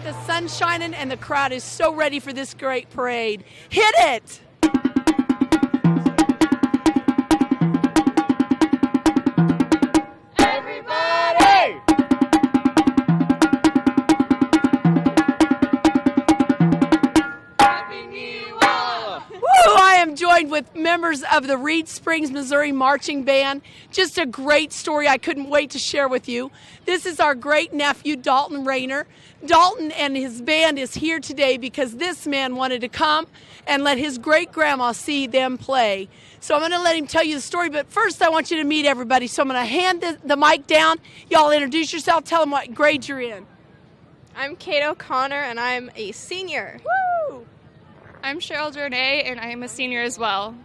the sun's shining and the crowd is so ready for this great parade. Hit it! Everybody! Happy Neewollah! Woo! I am joined with members of the Reed Springs, Missouri Marching Band. Just a great story I couldn't wait to share with you. This is our great nephew, Dalton Rayner. Dalton and his band is here today because this man wanted to come and let his great-grandma see them play. So I'm going to let him tell you the story, but first I want you to meet everybody. So I'm going to hand the mic down. Y'all introduce yourself. Tell them what grade you're in. I'm Kate O'Connor, and I'm a senior. Woo! I'm Cheryl Jornay, and I am a senior as well.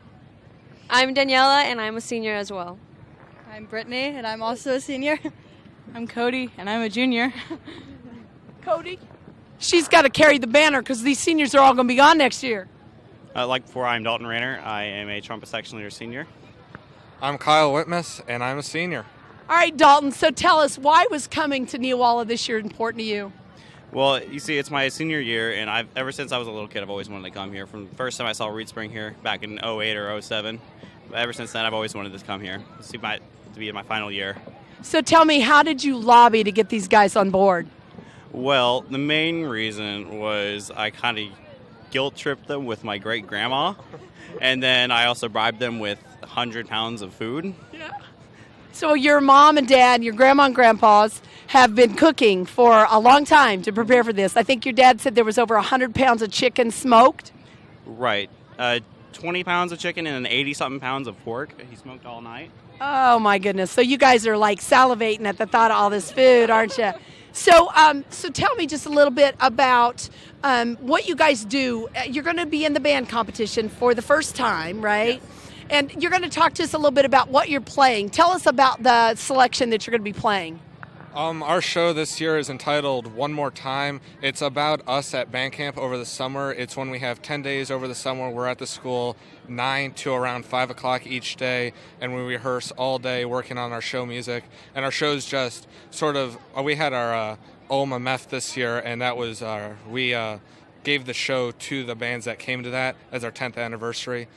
I'm Daniela, and I'm a senior as well. I'm Brittany, and I'm also a senior. I'm Cody, and I'm a junior. Cody? She's got to carry the banner because these seniors are all going to be gone next year. Like before, I'm Dalton Rayner. I am a trumpet section leader senior. I'm Kyle Whitmus, and I'm a senior. All right, Dalton, so tell us, why was coming to Neewollah this year important to you? Well, you see, it's my senior year, and ever since I was a little kid, I've always wanted to come here. From the first time I saw Reed Spring here back in 08 or 07, ever since then, I've always wanted to come here to be in my final year. So tell me, how did you lobby to get these guys on board? Well, the main reason was I kind of guilt-tripped them with my great-grandma, and then I also bribed them with 100 pounds of food. Yeah. So your mom and dad, your grandma and grandpas have been cooking for a long time to prepare for this. I think your dad said there was over 100 pounds of chicken smoked. Right. 20 pounds of chicken and 80-something pounds of pork. He smoked all night. Oh, my goodness. So you guys are like salivating at the thought of all this food, aren't you? So tell me just a little bit about what you guys do. You're going to be in the band competition for the first time, right? Yes. And you're going to talk to us a little bit about what you're playing. Tell us about the selection that you're going to be playing. Our show this year is entitled One More Time. It's about us at band camp over the summer. It's when we have 10 days over the summer. We're at the school 9 to around 5 o'clock each day, and we rehearse all day working on our show music. And our show's just sort of, we had our Oma Meth this year, and that was we gave the show to the bands that came to that as our 10th anniversary.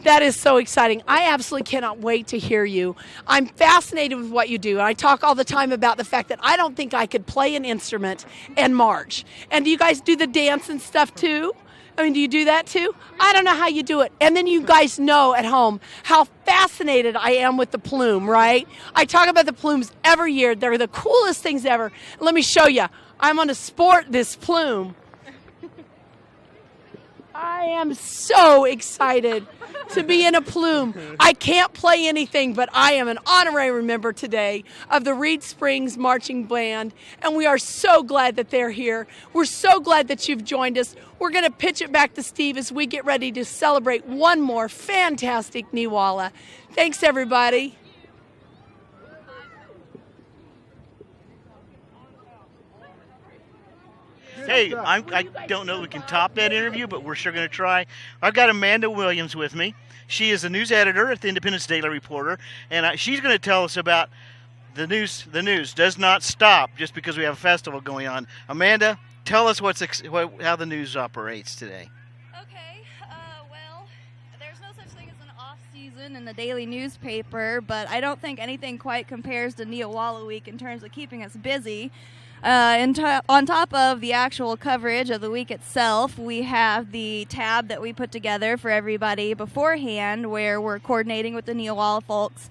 That is so exciting. I absolutely cannot wait to hear you. I'm fascinated with what you do. I talk all the time about the fact that I don't think I could play an instrument and march. And do you guys do the dance and stuff too? I mean, do you do that too? I don't know how you do it. And then you guys know at home how fascinated I am with the plume, right? I talk about the plumes every year. They're the coolest things ever. Let me show you. I'm going to sport this plume. I am so excited to be in a plume. I can't play anything, but I am an honorary member today of the Reed Springs Marching Band, and we are so glad that they're here. We're so glad that you've joined us. We're going to pitch it back to Steve as we get ready to celebrate one more fantastic Neewollah. Thanks, everybody. Hey, I don't know if we can top that interview, but we're sure going to try. I've got Amanda Williams with me. She is the news editor at the Independence Daily Reporter, and she's going to tell us about the news. The news does not stop just because we have a festival going on. Amanda, tell us how the news operates today. Okay, well, there's no such thing as an off-season in the daily newspaper, but I don't think anything quite compares to Neewollah Week in terms of keeping us busy. On top of the actual coverage of the week itself, we have the tab that we put together for everybody beforehand, where we're coordinating with the Neewollah folks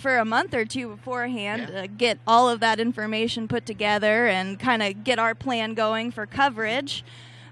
for a month or two beforehand to get all of that information put together and kind of get our plan going for coverage.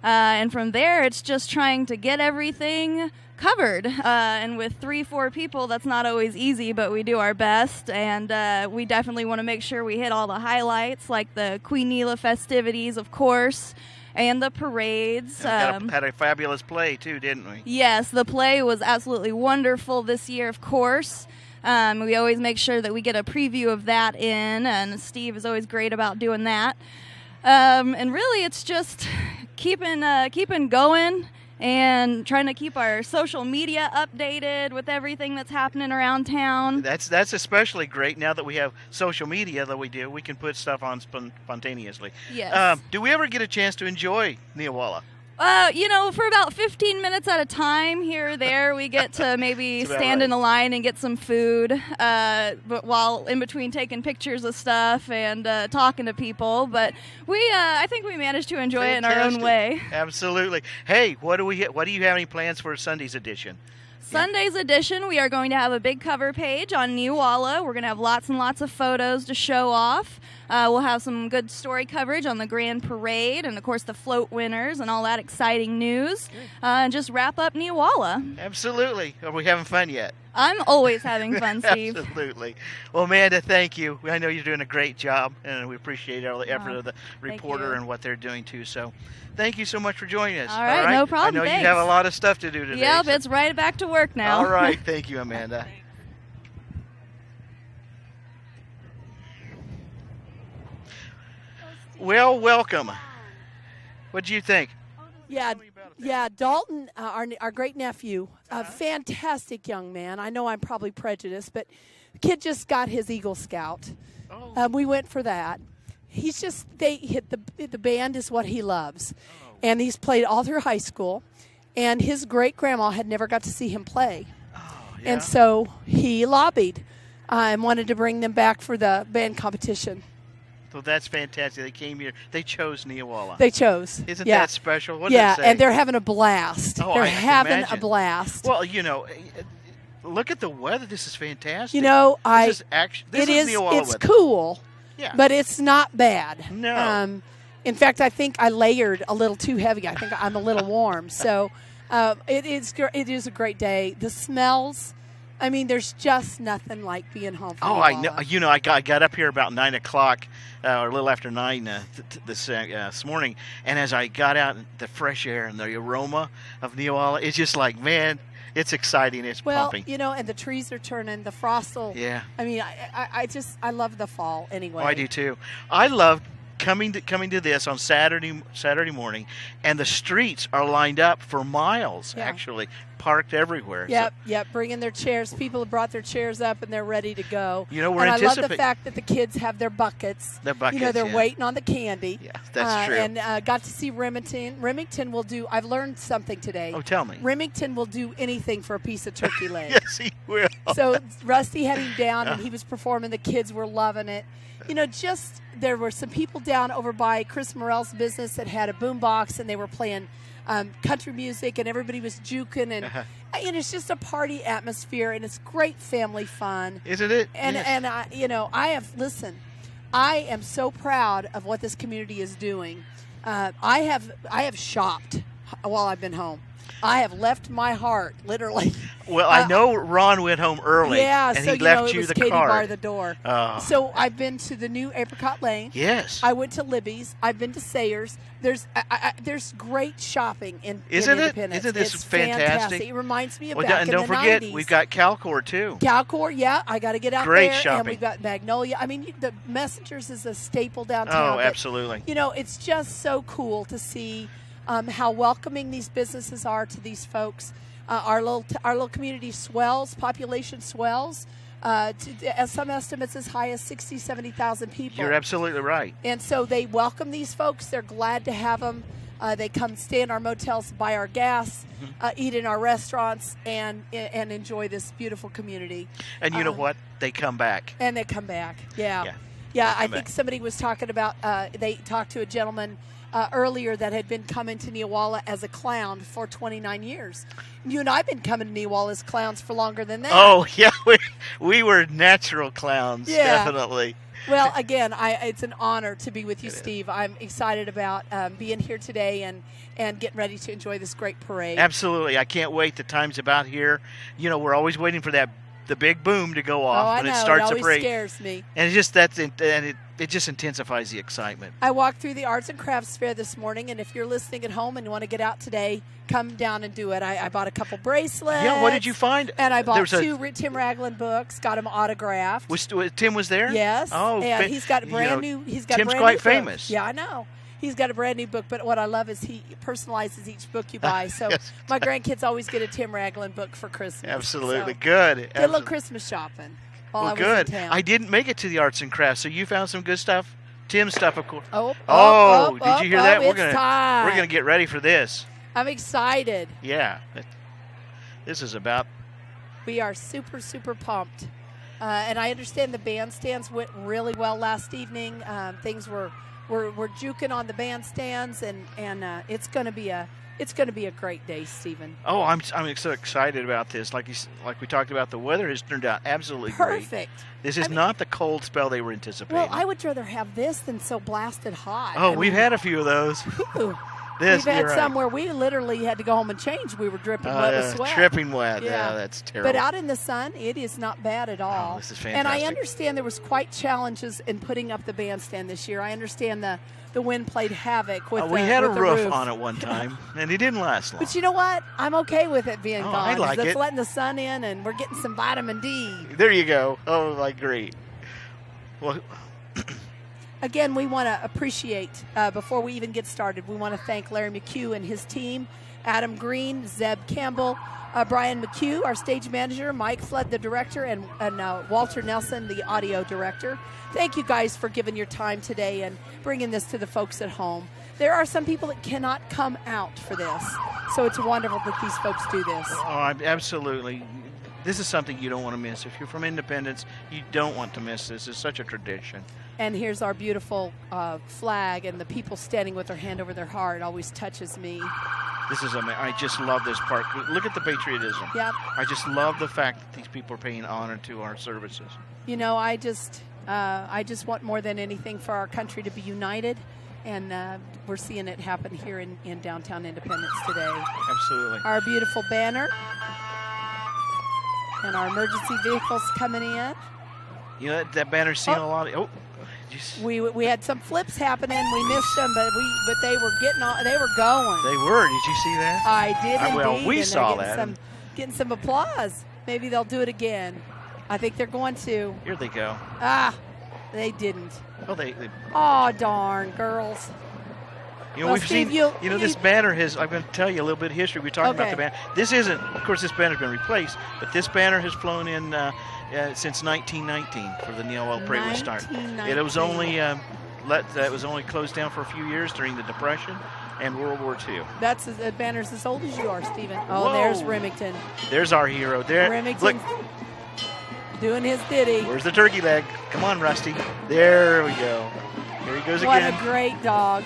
And from there, it's just trying to get everything covered. And with 3-4 people, that's not always easy, but we do our best. And we definitely want to make sure we hit all the highlights, like the Queen Neewollah festivities, of course, and the parades. Had a fabulous play, too, didn't we? Yes, the play was absolutely wonderful this year, of course. We always make sure that we get a preview of that in, and Steve is always great about doing that. And really, it's just keeping going and trying to keep our social media updated with everything that's happening around town. That's especially great now that we have social media that we can put stuff on spontaneously. Yes. Do we ever get a chance to enjoy Neewollah? For about 15 minutes at a time here or there, we get to maybe stand in a line and get some food, but while in between taking pictures of stuff and talking to people. But I think we managed to enjoy it in our own way. Absolutely. Hey, what do you have any plans for Sunday's edition? Sunday's edition, we are going to have a big cover page on Neewollah. We're going to have lots and lots of photos to show off. We'll have some good story coverage on the Grand Parade and, of course, the float winners and all that exciting news. And just wrap up Neewollah. Absolutely. Are we having fun yet? I'm always having fun, Steve. Absolutely. Well, Amanda, thank you. I know you're doing a great job, and we appreciate all the effort of the reporter and what they're doing, too. So thank you so much for joining us. All right, no problem. I know Thanks. you have a lot of stuff to do today. Yep, it's right back to work now. All right. Thank you, Amanda. Well, welcome. What do you think? Yeah, Dalton, our great nephew, a fantastic young man. I know I'm probably prejudiced, but the kid just got his Eagle Scout. We went for that. The band is what he loves, and he's played all through high school, and his great grandma had never got to see him play, and so he lobbied and wanted to bring them back for the band competition. So that's fantastic. They came here. They chose Neewollah. They chose. Isn't that special? What yeah, does it say? and they're having a blast. Oh, they're I having imagine. a blast. Well, look at the weather. This is fantastic. This is Neewollah it's weather. cool, but it's not bad. No. In fact, I think I layered a little too heavy. I think I'm a little warm. So it is a great day. The smells. I mean, there's just nothing like being home. I know. I got up here about 9 o'clock, or a little after 9 this morning, and as I got out, the fresh air and the aroma of Neewollah, it's just like, man, it's exciting. It's pumping. And the trees are turning. The frost will. Yeah. I mean, I love the fall anyway. Oh, I do too. I love coming to this on Saturday morning, and the streets are lined up for miles. Actually, parked everywhere. Yep. Bringing their chairs. People have brought their chairs up and they're ready to go. We're and I love the fact that the kids have their buckets. They're waiting on the candy. Yeah, that's true. And got to see Remington. Remington will do. I've learned something today. Oh, tell me. Remington will do anything for a piece of turkey leg. Yes, he will. So Rusty had him down and he was performing. The kids were loving it. There were some people down over by Chris Morell's business that had a boombox and they were playing country music and everybody was juking and it's just a party atmosphere and it's great family fun. Isn't it? And Yes. I am so proud of what this community is doing. I have shopped while I've been home. I have left my heart, literally. Well, I know Ron went home early. Yeah, and so he left it you was the Katie card. bar the door. Oh. So I've been to the new Apricot Lane. Yes. I went to Libby's. I've been to Sayers. There's great shopping in Isn't it? Independence. Isn't this it's fantastic? It reminds me of Well, back and in don't the forget, 90s. we've got Calcor too. Calcor, yeah, I got to get out Great there. shopping. And we've got Magnolia. I mean, the Messengers is a staple downtown. Oh, absolutely. It's just so cool to see how welcoming these businesses are to these folks. Our little community swells, population swells. As some estimates, as high as 60, 70,000 people. You're absolutely right. And so they welcome these folks. They're glad to have them. They come stay in our motels, buy our gas, eat in our restaurants, and enjoy this beautiful community. And you know what? They come back. And they come back. Yeah. I think somebody was talking about. They talked to a gentleman earlier that had been coming to Neewollah as a clown for 29 years. You and I have been coming to Neewollah as clowns for longer than that. Oh, yeah. We were natural clowns, definitely. Well, again, it's an honor to be with you, Steve. I'm excited about being here today and getting ready to enjoy this great parade. Absolutely. I can't wait. The time's about here. We're always waiting for the big boom to go off when it starts it the parade. Scares me. And it just intensifies the excitement. I walked through the Arts and Crafts Fair this morning, and if you're listening at home and you want to get out today, come down and do it. I bought a couple bracelets. Yeah, what did you find? And I bought two Tim Ragland books, got them autographed. Tim was there? Yes. Oh, and he's got brand new. He's got Tim's brand quite new famous. books. Yeah, I know. He's got a brand new book, but what I love is he personalizes each book you buy. So Yes. my grandkids always get a Tim Ragland book for Christmas. Absolutely. So Good. did a little Christmas shopping while I was good. in town. I didn't make it to the arts and crafts, so you found some good stuff. Tim's stuff, of course. Oh, did you hear that? It's time. We're gonna get ready for this. I'm excited. Yeah. This is about. We are super, super pumped. And I understand the bandstands went really well last evening. Things were juking on the bandstands, and it's going to be a great day, Stephen. Oh, I'm so excited about this. Like we talked about, the weather has turned out absolutely great. Perfect. This is not the cold spell they were anticipating. Well, I would rather have this than so blasted hot. Oh, we've had a few of those. We've had some where we literally had to go home and change. We were dripping wet with sweat. Dripping wet. Yeah, that's terrible. But out in the sun, it is not bad at all. Oh, this is fantastic. And I understand there was quite challenges in putting up the bandstand this year. I understand the wind played havoc with we had a with the roof on it one time, and it didn't last long. But you know what? I'm okay with it being gone. I like It's it. letting the sun in, and we're getting some vitamin D. There you go. Oh, like great. Well, Again, we want to appreciate, before we even get started, we want to thank Larry McHugh and his team, Adam Green, Zeb Campbell, Brian McHugh, our stage manager, Mike Flood, the director, and Walter Nelson, the audio director. Thank you guys for giving your time today and bringing this to the folks at home. There are some people that cannot come out for this, so it's wonderful that these folks do this. Oh, absolutely. This is something you don't want to miss. If you're from Independence, you don't want to miss this. It's such a tradition. And here's our beautiful flag, and the people standing with their hand over their heart always touches me. This is amazing. I just love this part. Look at the patriotism. Yep. I just love the fact that these people are paying honor to our services. You know, I just want more than anything for our country to be united, and we're seeing it happen here in downtown Independence today. Absolutely. Our beautiful banner and our emergency vehicles coming in. You know, that banner's seen a lot of. We had some flips happening. We missed them, but they were they were going. They were. Did you see that? I did indeed. Well, we and saw they're that. Getting some applause. Maybe they'll do it again. I think they're going to. Here they go. They didn't. Oh, they. Oh, darn, girls. You know, Well, Steve, this banner has. I'm going to tell you a little bit of history. We talked about the banner. This isn't. Of course, this banner's been replaced, but this banner has flown in since 1919 for the Neewollah Parade would start. It was only it was only closed down for a few years during the Depression and World War II. That's the banner's as old as you are, Stephen. Oh, Whoa. there's Remington. There's our hero. There. Remington doing his ditty. Where's the turkey leg? Come on, Rusty. There we go. Here he goes What again. a great dog.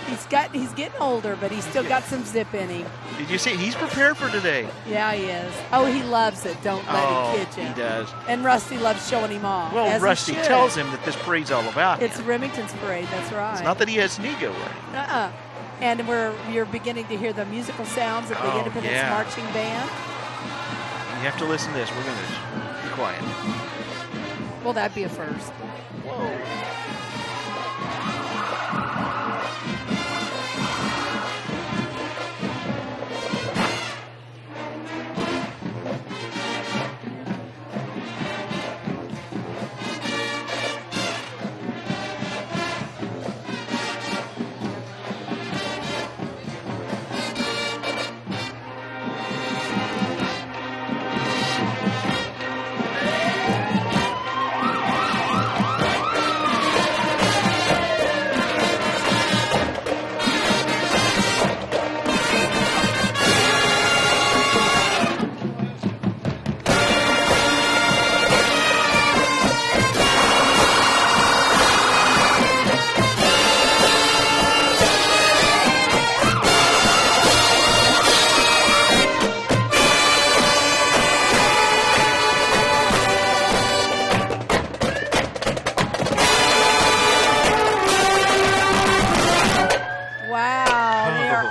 He's getting older, but he's still got some zip in him. Did you see? He's prepared for today. Yeah, he is. Oh, he loves it. Don't let him kid you. He does. And Rusty loves showing him off. Well, as Rusty he should. tells him that this parade's all about It's him. Remington's parade. That's right. It's not that he has an ego, right? And you're beginning to hear the musical sounds of the Independence Marching Band. You have to listen to this. We're going to be quiet. Well, that'd be a first. Whoa.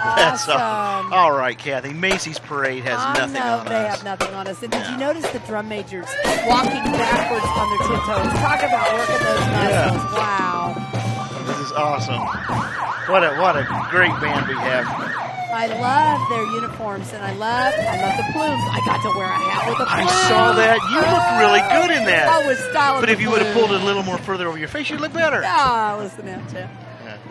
Awesome. All right, Kathy. Macy's Parade has nothing on they us. have nothing on us. And did you notice the drum majors walking backwards on their tiptoes? Talk about working those muscles. Wow. This is awesome. What a great band we have. I love their uniforms, and I love the plumes. I got to wear a hat with a plume. I saw that. You looked really good in that. I was styling. But if you would have pulled it a little more further over your face, you'd look better. Ah, listen out, Jeff.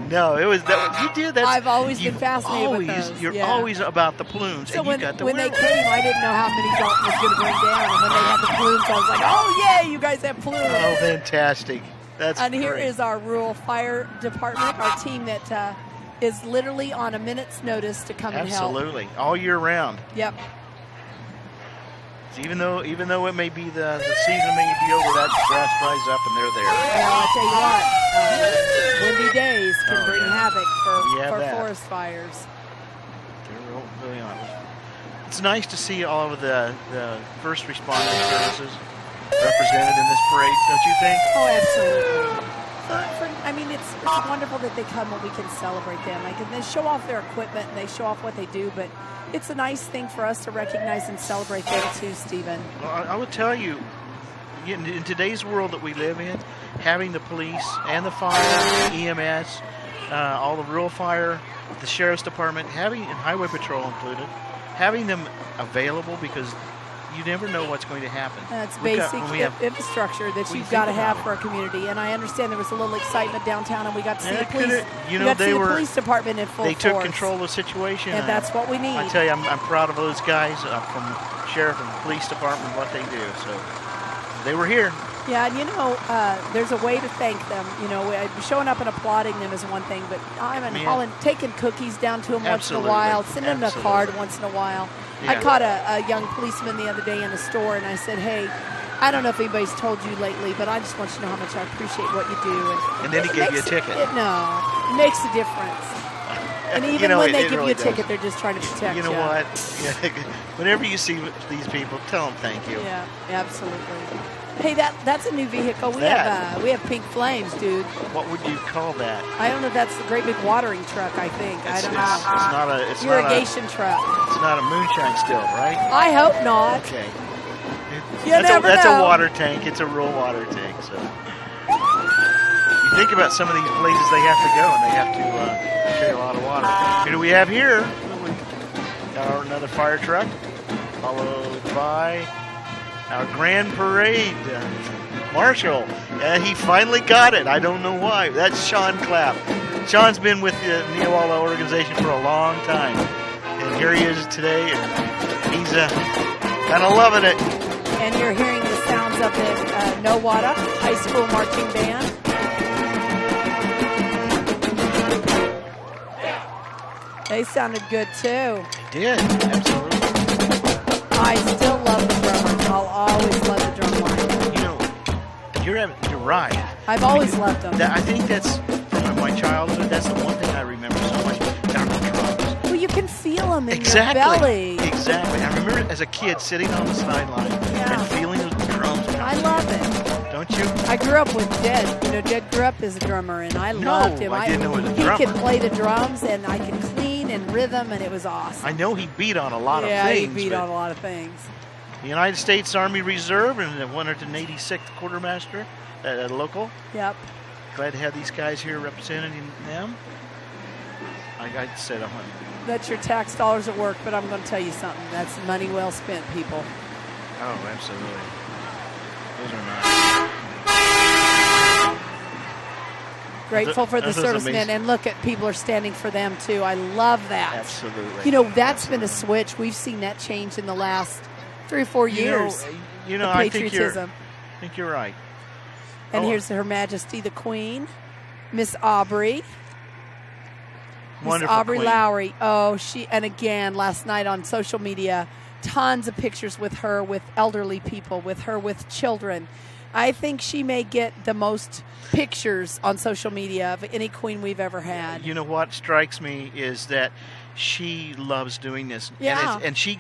No, it was that you did that. I've always been you fascinated with always, those. You're Yeah. always about the plumes, So and when, you got the when they werewolf. came, I didn't know how many Dalton was going to bring down. And when they had the plumes, I was like, oh, yay, you guys have plumes. Oh, fantastic! That's And here great. is our rural fire department, our team that is literally on a minute's notice to come and help. Absolutely, all year round. Yep. So even though it may be the season may be over, that grass dries up and they're there. Well, I'll tell you what, windy days can Oh, bring yeah. havoc Yeah, for that. forest fires. They're really on. It's nice to see all of the first responder services represented in this parade, don't you think? Oh, absolutely. I mean, it's wonderful that they come and we can celebrate them. Like, and they show off their equipment and they show off what they do, but it's a nice thing for us to recognize and celebrate them too, Stephen. Well, I would tell you, in today's world that we live in, having the police and the fire, EMS, all the rural fire, the sheriff's department, having and highway patrol included, having them available because you never know what's going to happen. That's We've got- basic when we have- infrastructure that we you've think got to about have it. for a community. And I understand there was a little excitement downtown, and we got to see Yeah, the police. you we know, got to they see the were- police department in full They force. took control of the situation. And that's what we need. I tell you, I'm proud of those guys from sheriff and police department, what they do. So they were here. Yeah, and you know, there's a way to thank them. You know, showing up and applauding them is one thing, but I'm in Man. Holland taking cookies down to them Absolutely. once in a while, sending them a Absolutely. card once in a while. I Yeah. caught a young policeman the other day in a store, and I said, hey, I don't know if anybody's told you lately, but I just want you to know how much I appreciate what you do. And then he it gave you a makes ticket. It makes a difference. And even You know, when they it give really you a does. ticket, they're just trying to protect You know what? Whenever you see these people, tell them thank you. Yeah, absolutely. Hey, that's a new vehicle. We That? have pink flames, dude. What would you call that? I don't know if that's the great big watering truck, I think. I It's don't not know. a. It's Irrigation truck. It's not a moonshine still, right? I hope not. Okay. You that's never that's know. a water tank. It's a real water tank. So you think about some of these places they have to go, and they have to carry a lot of water. Who do we have here? Got another fire truck, followed by our grand parade marshal. He finally got it. I don't know why. That's Sean Clapp. Sean's been with the Neewollah organization for a long time, and here he is today, and he's kind of loving it. And you're hearing the sounds of the Neewollah High School Marching Band. They sounded good, too. They did, absolutely. I still love the drummers. I'll always love the drum line. You know, you're right. I've always loved them. I think that's from my childhood. That's the one thing I remember so much. Are the drums. Well, you can feel them in Exactly. your belly. Exactly. I remember as a kid sitting on the sideline and feeling those drums. I love it. Don't you? I grew up with Jed. You know, Jed grew up as a drummer, and I loved him. I didn't know he was a he drummer. could play the drums, and I could clean and rhythm, and it was awesome. I know he beat on a lot yeah, of things. he beat but on a lot of things. the United States Army Reserve and the 186th Quartermaster at a local. Yep. Glad to have these guys here representing them. I said 100. That's your tax dollars at work, but I'm going to tell you something. That's money well spent, people. Oh, absolutely. Those are nice. Grateful for the Those are servicemen, amazing. and look at people are standing for them too. I love that. Absolutely. You know, that's been a switch. We've seen that change in the last 3 or 4 years. You know, the I think patriotism. you're right. And Oh. here's Her Majesty the Queen, Miss Aubrey. Miss Wonderful Aubrey queen. Lowry. Oh, and again, last night on social media, tons of pictures with her, with elderly people, with her, with children. I think she may get the most pictures on social media of any queen we've ever had. You know what strikes me is that she loves doing this, Yeah. and she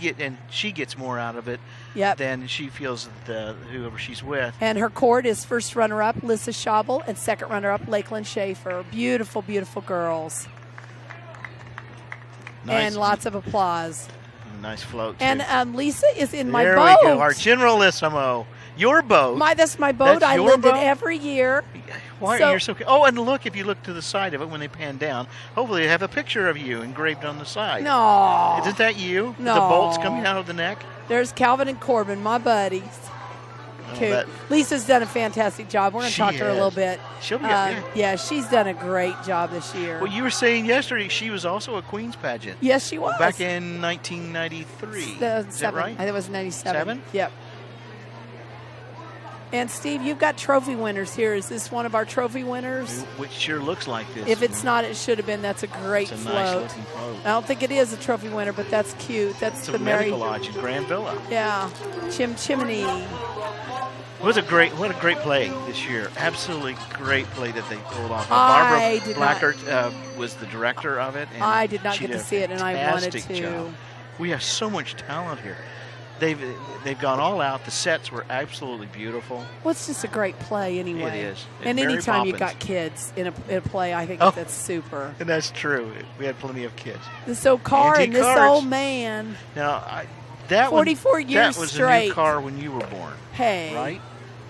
gets more out of it Yep. than she feels that whoever she's with. And her court is first runner-up Lissa Schabel and second runner-up Lakeland Schaefer. Beautiful, beautiful girls. Nice, And lots of applause. nice float. Too. And Lisa is in my there boat. we go, our Generalissimo, your boat. That's my boat. That's I your lend it boat? every year. Why So- are you so? Oh, and look, if you look to the side of it when they pan down, hopefully they have a picture of you engraved on the side. No. Isn't that you? No. The bolts coming out of the neck. There's Calvin and Corbin, my buddies. Cool. Lisa's done a fantastic job. We're going to She talk to her a little has. bit. She'll be up there. Yeah, she's done a great job this year. Well, you were saying yesterday she was also a Queen's pageant. Yes, she was. Back in 1993. Is that right? I think it was 97. 7? Yep. And Steve, you've got trophy winners here. Is this one of our trophy winners? Which sure looks like this. If it's not, it should have been. That's a great It's a float. nice-looking float. I don't think it is a trophy winner, but that's cute. That's It's the a Mary. medical lodge in Grand Villa. Yeah, Chimney. What a great play this year. Absolutely great play that they pulled off. I did Barbara Blackert was the director of it. And I did not she get to did a see it, and I wanted fantastic to. job. We have so much talent here. They've gone all out. The sets were absolutely beautiful. Well, it's just a great play anyway. It is. And Mary anytime you Poppins. got kids in a play, I think Oh. that's super. And that's true. We had plenty of kids. This old car Antique and this cars. old man. Now, that 44 one, years that was a straight. new car when you were born, Hey. right?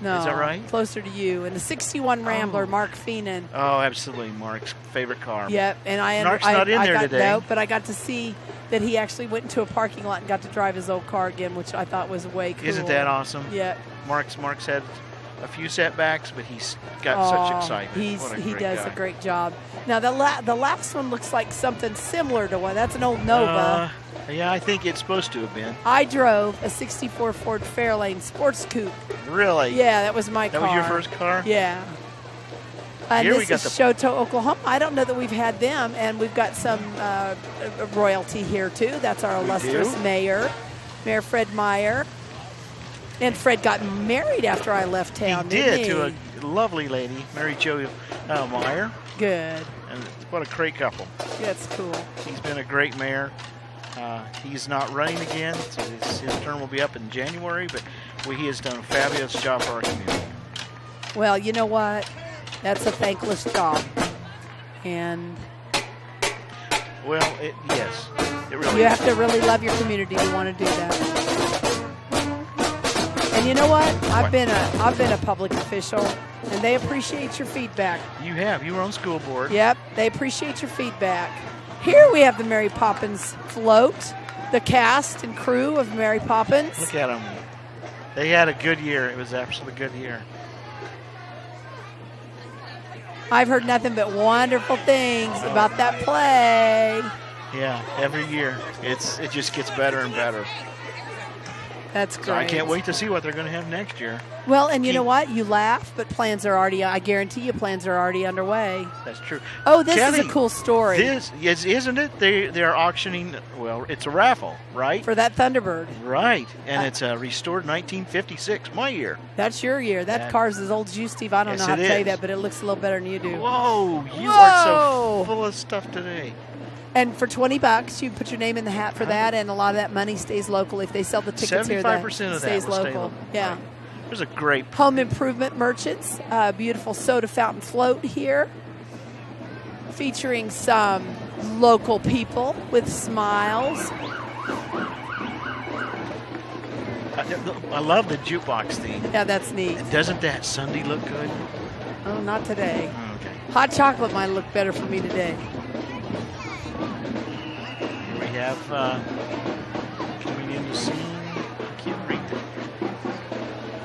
No. Is that right? Closer to you. And the 61 Rambler, Mark Feenan. Oh, absolutely. Mark's favorite car. Yep. And Mark's not in there got, today. No, but I got to see that he actually went into a parking lot and got to drive his old car again, which I thought was way cool. Isn't that awesome? Yeah. Mark's had a few setbacks, but he's got such excitement. What a He great does guy. a great job. Now, the last one looks like something similar to one. That's an old Nova. Yeah, I think it's supposed to have been. I drove a 64 Ford Fairlane Sports Coupe. Really? Yeah, that was my car. That was your first car? Yeah. And Here we this got is the- Shoto, Oklahoma. I don't know that we've had them, and we've got some royalty here too. That's our illustrious do? mayor, Mayor Fred Meyer. And Fred got married after I left town. He didn't did he? to a lovely lady, Mary Jo Meyer. Good. And what a great couple. That's cool. He's been a great mayor. He's not running again, so his term will be up in January, but he has done a fabulous job for our community. Well, you know what? That's a thankless job. And Well, yes, it really you is. have to really love your community to want to do that. And you know what? I've been a public official, and they appreciate your feedback. You were on school board. Yep, they appreciate your feedback. Here we have the Mary Poppins float, the cast and crew of Mary Poppins. Look at them. They had a good year. It was absolutely a good year. I've heard nothing but wonderful things about that play. Yeah, every year it just gets better and better. That's great. So I can't wait to see what they're going to have next year. Well, and you know what? You laugh, but plans are already, I guarantee you, plans are already underway. That's true. Oh, this Kathy, is a cool story. Isn't it? They're auctioning, well, it's a raffle, right? For that Thunderbird. Right, and it's a restored 1956, my year. That's your year. That car's as old as you, Steve. I don't Yes, know how to it tell you is. that, but it looks a little better than you do. Whoa, you Whoa. are so full of stuff today. And for $20, you put your name in the hat for that, and a lot of that money stays local. If they sell the tickets here, 75% that of that stays will stay local. local. Yeah. There's a great Home improvement merchants, beautiful soda fountain float here, featuring some local people with smiles. I love the jukebox theme. Yeah, that's neat. Doesn't that Sunday look good? Oh, not today. Okay. Hot chocolate might look better for me today. Here we have coming in the scene. I can't read that.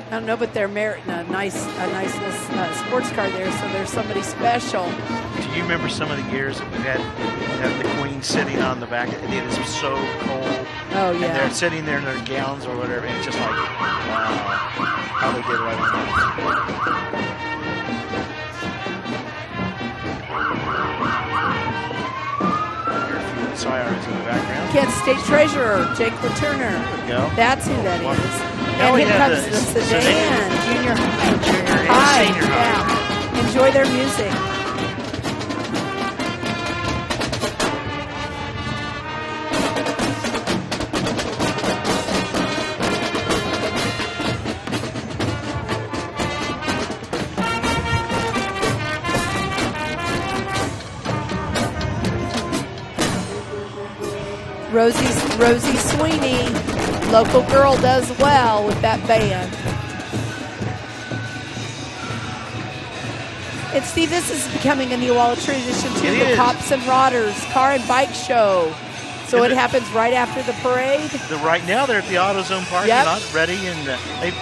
I don't know, but they're meriting a nice little sports car there, so there's somebody special. Do you remember some of the years that we had the Queen sitting on the back? It is so cold. Oh, And yeah. they're sitting there in their gowns or whatever, and it's just like, wow, how they did right on that. Your sirens in the background. Kansas State Treasurer, Jake Returner. There we go. That's who that is. Now And we here have comes the the sedan, junior high. Junior and High, senior high. yeah. Enjoy their music. Rosie Sweeney, local girl, does well with that band. And Steve, this is becoming a Neewollah tradition too. It The is. Cops and Rodders Car and Bike Show. It's So it happens right after the parade? Right now they're at the AutoZone parking lot, ready, and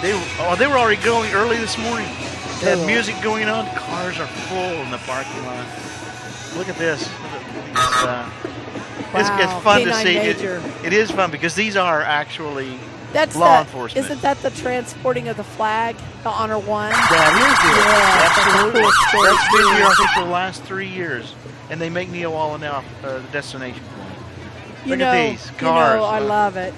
they were already going early this morning. They had music going on. Cars are full in the parking lot. Look at this. It's fun to see. It is fun because these are actually law enforcement. Isn't that the transporting of the flag, the Honor One? That is it. Absolutely. That's been here, I think, for the last 3 years. And they make Neewollah now the destination point. Look at these cars. I love it.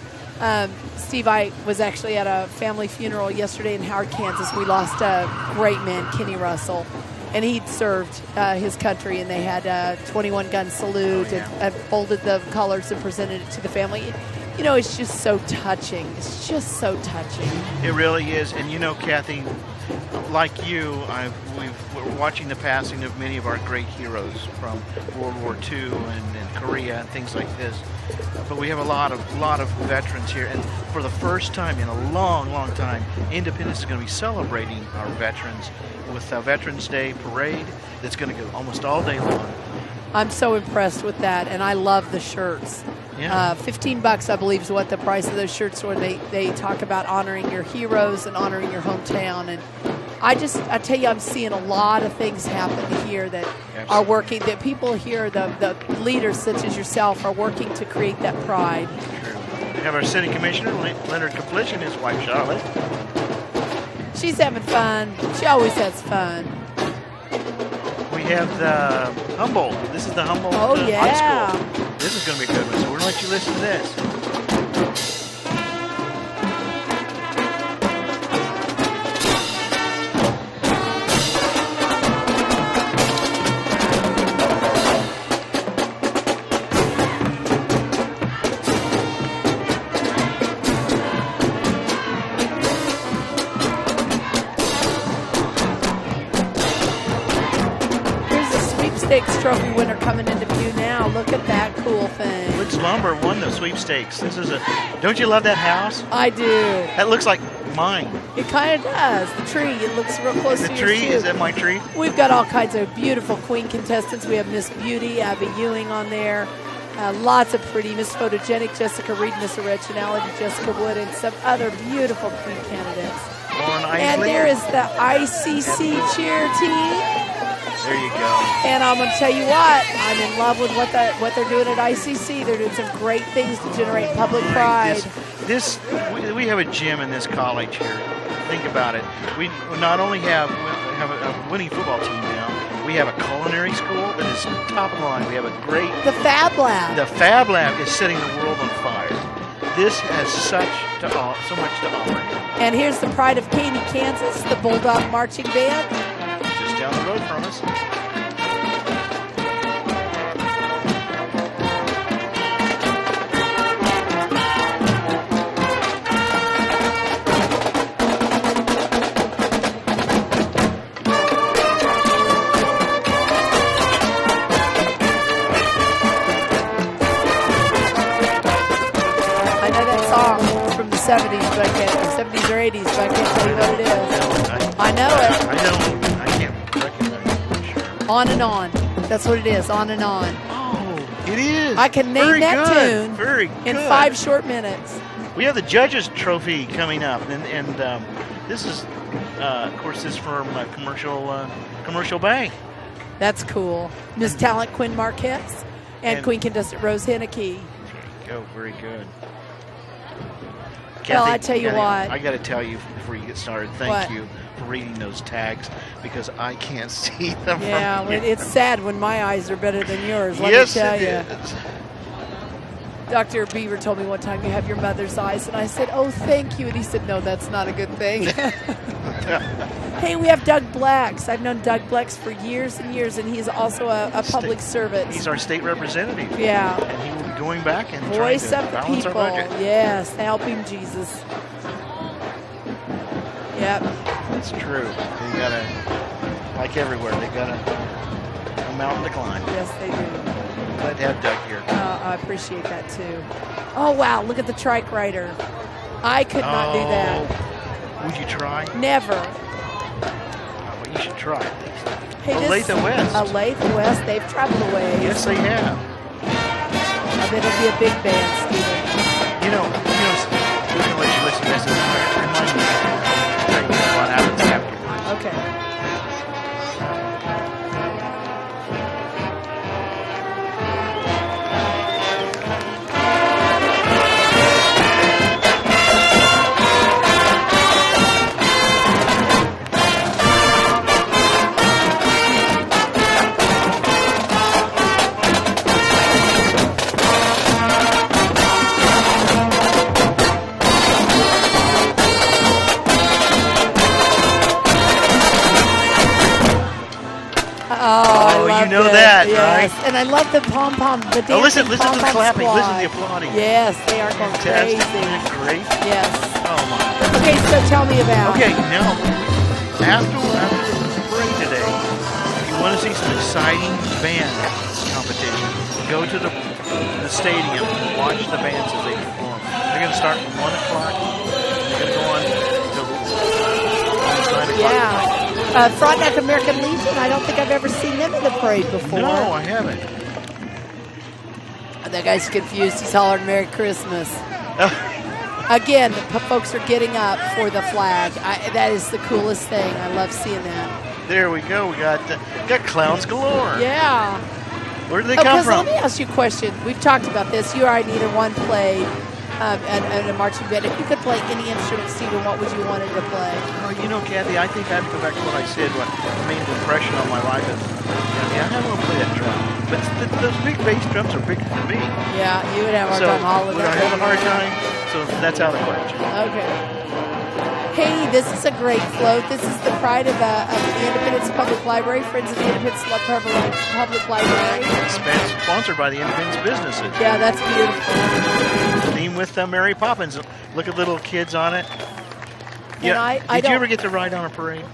Steve, I was actually at a family funeral yesterday in Howard, Kansas. We lost a great man, Kenny Russell. And he'd served his country, and they had a 21-gun salute and folded the colors and presented it to the family. You know, it's just so touching. It's just so touching. It really is. And, you know, Kathy, like you, we're watching the passing of many of our great heroes from World War II and Korea and things like this. But we have a lot of veterans here. And for the first time in a long, long time, Independence is going to be celebrating our veterans with a Veterans Day parade that's going to go almost all day long. I'm so impressed with that, and I love the shirts. Yeah. $15, I believe, is what the price of those shirts were. They talk about honoring your heroes and honoring your hometown. And I tell you, I'm seeing a lot of things happen here that are working, that people here, the leaders such as yourself, are working to create that pride. True. We have our city commissioner, Leonard Kaplich, and his wife, Charlotte. She's having fun. She always has fun. We have the Humboldt. This is the Humboldt High School. This is going to be a good one, so we're going to let you listen to this. Trophy winner coming into view now. Look at that cool thing. Woods Lumber won the sweepstakes. This is don't you love that house? I do. That looks like mine. It kind of does. The tree, it looks real close to the your tree? shoe. Is that my tree? We've got all kinds of beautiful Queen contestants. We have Miss Beauty, Abby Ewing on there. Lots of pretty Miss Photogenic, Jessica Reed, Miss Originality, Jessica Wood, and some other beautiful Queen candidates. And there is the ICC cheer team. There you go. And I'm going to tell you what, I'm in love with what they're doing at ICC. They're doing some great things to generate public pride. We have a gym in this college here. Think about it. We not only have a winning football team now, we have a culinary school that is top line. We have a great... The Fab Lab. The Fab Lab is setting the world on fire. This has so much to offer. And here's the pride of Katy, Kansas, the Bulldog Marching Band. Just down the road from us. I know that song. It's from the 70s, but 70s or 80s, but I can't tell you what it is. I know it. I don't. I can't recognize it for sure. On and On. That's what it is, On and On. Oh, it is. I can name that tune Very good. in 5 short minutes. We have the Judges Trophy coming up, and this is, of course, this is from Commercial Bank. That's cool. Miss Talent Quinn Marquez and Queen Contestant Rose Henneke. Go, very good. Well, Kathy, I tell you what. I got to tell you before you get started, thank you for reading those tags because I can't see them. Yeah, from here. it's sad when my eyes are better than yours. Let Yes, me tell it you. is. Dr. Beaver told me one time you have your mother's eyes, and I said, "Oh, thank you." And he said, "No, that's not a good thing." Hey, we have Doug Blacks. I've known Doug Blacks for years and years, and he's also a public servant. He's our state representative. Yeah. And he will be going back and Voice trying of to the balance people. our budget. Yes, help him, Jesus. Yep. That's true. They got like everywhere, they got a mountain to climb. Yes, they do. Glad to have Doug here. I appreciate that too. Oh wow, look at the trike rider. I could not do that. Would you try? Never. Well, you should try at least. Hey, Olathe West. Olathe West, they've traveled away. Yes, they have. I've it'll be a big band, Stephen. We're going to let you listen to this. Remind me what happens afterwards. Okay. You know that, yes. right? And I love the pom-pom, the dancing listen to the pom-pom clapping. squad. Listen to the applauding. Yes, they are going Fantastic. crazy. Isn't it great? Yes. Oh, my. Okay, so tell me about. Okay, now, after the parade today, if you want to see some exciting band competition, go to the stadium and watch the bands as they perform. They're going to start from 1 o'clock. They're going to go on until almost 9 o'clock. Yeah. Frontenac American Legion, I don't think I've ever seen them in the parade before. No, I haven't. That guy's confused. He's hollering Merry Christmas. Again, folks are getting up for the flag. That is the coolest thing. I love seeing that. There we go. We got clowns galore. Yeah. Where do they come from? Let me ask you a question. We've talked about this. You already neither one play and a marching band. If you could play any instrument, Stephen, what would you want him to play? Oh, Kathy, I think I have to go back to what I said. What made an impression on my life is, I want to play that drum. But those big bass drums are big for me. Yeah, you would have a hard time hollering would that. I have a hard time? So that's out of the question. Okay. Hey, this is a great float. This is the pride of the Independence Public Library, Friends of the Independence Public Library. Sponsored by the Independence Businesses. Yeah, that's beautiful. Theme with Mary Poppins. Look at little kids on it. Yeah. Did you ever get to ride on a parade?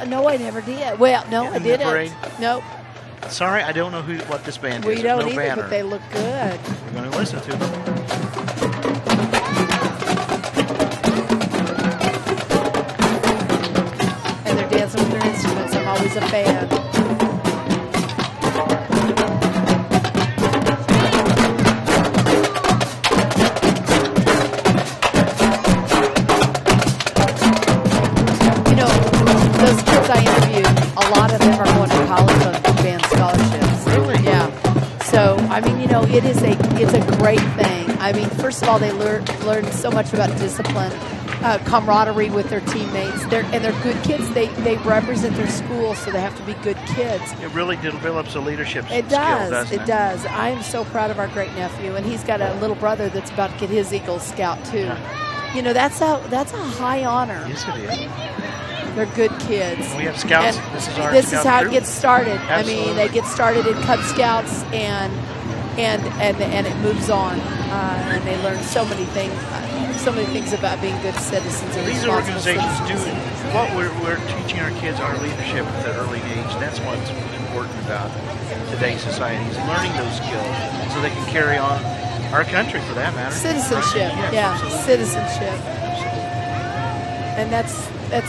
No, I never did. Well, no, I didn't. Parade? Nope. Sorry, I don't know what this band is. We don't no either, banner. but they look good. We're going to listen to them. And they're dancing with their instruments. I'm always a fan. Those kids I interviewed, a lot of them are going to college on band scholarships. Really? Yeah. So, it's a great thing. I mean, first of all, they learn so much about discipline, camaraderie with their teammates. They're good kids. They represent their school, so they have to be good kids. It really develops a leadership skill, doesn't it? It does. I am so proud of our great nephew, and he's got a little brother that's about to get his Eagle Scout too. Yeah. That's a high honor. Yes, it is. They're good kids. We have scouts. And this is how it gets started. Absolutely. I mean, they get started in Cub Scouts, and it moves on, and they learn so many things about being good citizens. And these organizations do what we're teaching our kids, our leadership at an early age. That's what's important about today's society, is learning those skills so they can carry on our country, for that matter. Citizenship, yeah, citizenship. And that's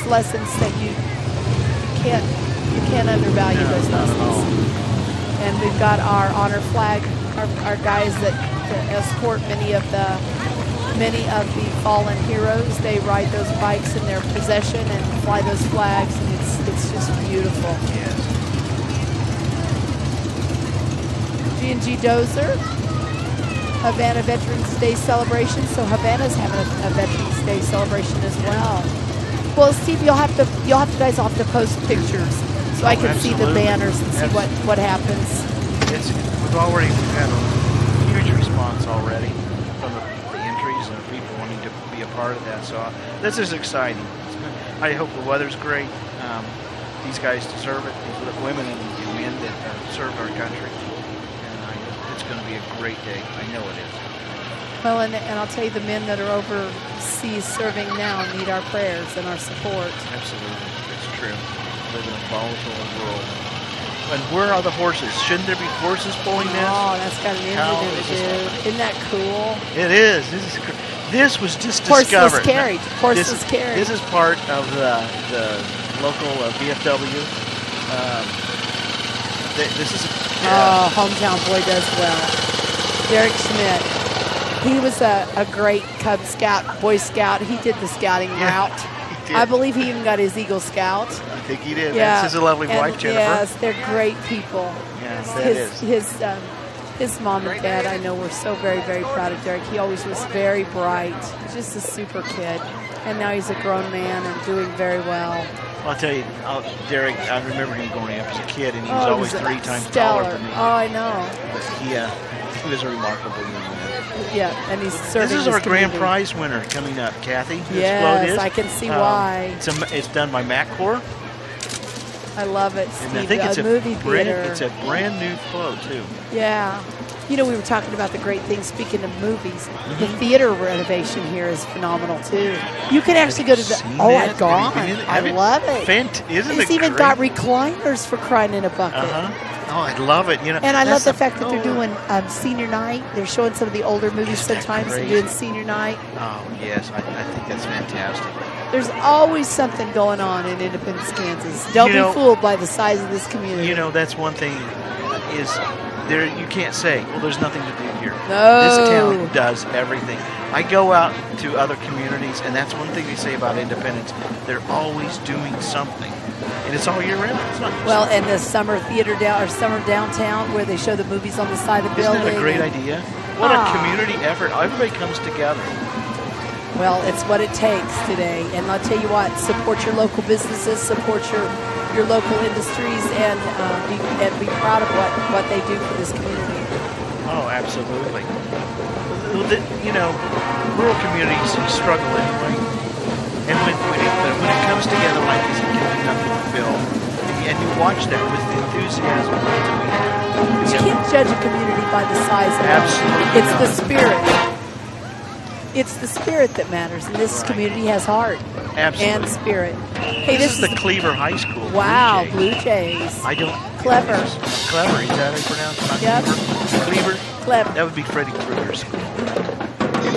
lessons that you can't undervalue those lessons. And we've got our honor flag, our guys that escort many of the fallen heroes. They ride those bikes in their possession and fly those flags, and it's just beautiful. Yes. G&G Dozer, Havana Veterans Day celebration. So Havana's having a Veterans Day celebration as well. Well, Steve, you'll have to guys have to post pictures so I can see the banners and see what happens. We've had a huge response already from the entries and people wanting to be a part of that. So this is exciting. I hope the weather's great. These guys deserve it. These women and men that served our country. And it's going to be a great day. I know it is. Well, and I'll tell you, the men that are overseas serving now need our prayers and our support. Absolutely. It's true. We live in a volatile world. And where are the horses? Shouldn't there be horses pulling this? Oh, that's got an engine in it, dude. Isn't that cool? It is. This was just discovered. Horseless carriage. This is part of the local VFW. This is Hometown Boy does well. Derek Schmidt. He was a great Cub Scout, Boy Scout. He did the scouting route. He did. I believe he even got his Eagle Scout. I think he did. Yeah. This is a lovely And wife, Jennifer. Yes, they're great people. Yes, that is. His mom and dad, I know, were so very, very proud of Derek. He always was very bright, just a super kid. And now he's a grown man and doing very well. I'll tell you, Derek, I remember him growing up as a kid, and he was Oh, always he was 3 times stellar. taller than me. Oh, I know. But he was a remarkable young man. Yeah, and he's serving This is his our grand community. prize winner coming up, Kathy. This Yes, float is. I can see why. It's done by MacCore, I love it, and Steve. I think it's movie brand, theater. it's a brand new float too. Yeah. You know, we were talking about the great things, speaking of movies. The theater renovation here is phenomenal, too. You can actually go to the... Seen Oh, that? I've gone. Have you been in it? I Have you? love it. Isn't It's it even great? got recliners for crying in a bucket. Oh, I love it. You know, And I love that's the fact that they're oh, doing senior night. They're showing some of the older movies Isn't that sometimes and great? doing senior night. Oh yes, I think that's fantastic. There's always something going on in Independence, Kansas. Don't You know- be fooled by the size of this community. You know, that's one thing is there. You can't say, well, there's nothing to do here. No. This town does everything. I go out to other communities, and that's one thing they say about Independence. They're always doing something, and it's all year round. It's not just Well, and the summer theater or summer downtown where they show the movies on the side of the Isn't building. that a great and- idea? What Ah. a community effort. Everybody comes together. Well, it's what it takes today. And I'll tell you what, support your local businesses, support your local industries, and be proud of what they do for this community. Oh, absolutely. You know, rural communities struggle anyway. And when it comes together like this, it can do nothing but build. And you watch that with the enthusiasm that we have. You can't judge a community by the size of it. Absolutely It's not. the spirit. It's the spirit that matters, and this Right. community has heart Absolutely. and spirit. Hey, This is the Cleaver High School. wow, Blue Jays. Blue Jays. I don't. Clever. Clever. Is that how you pronounce it? Not Yep. Cleaver? Cleaver? Clever. That would be Freddie Krueger's school.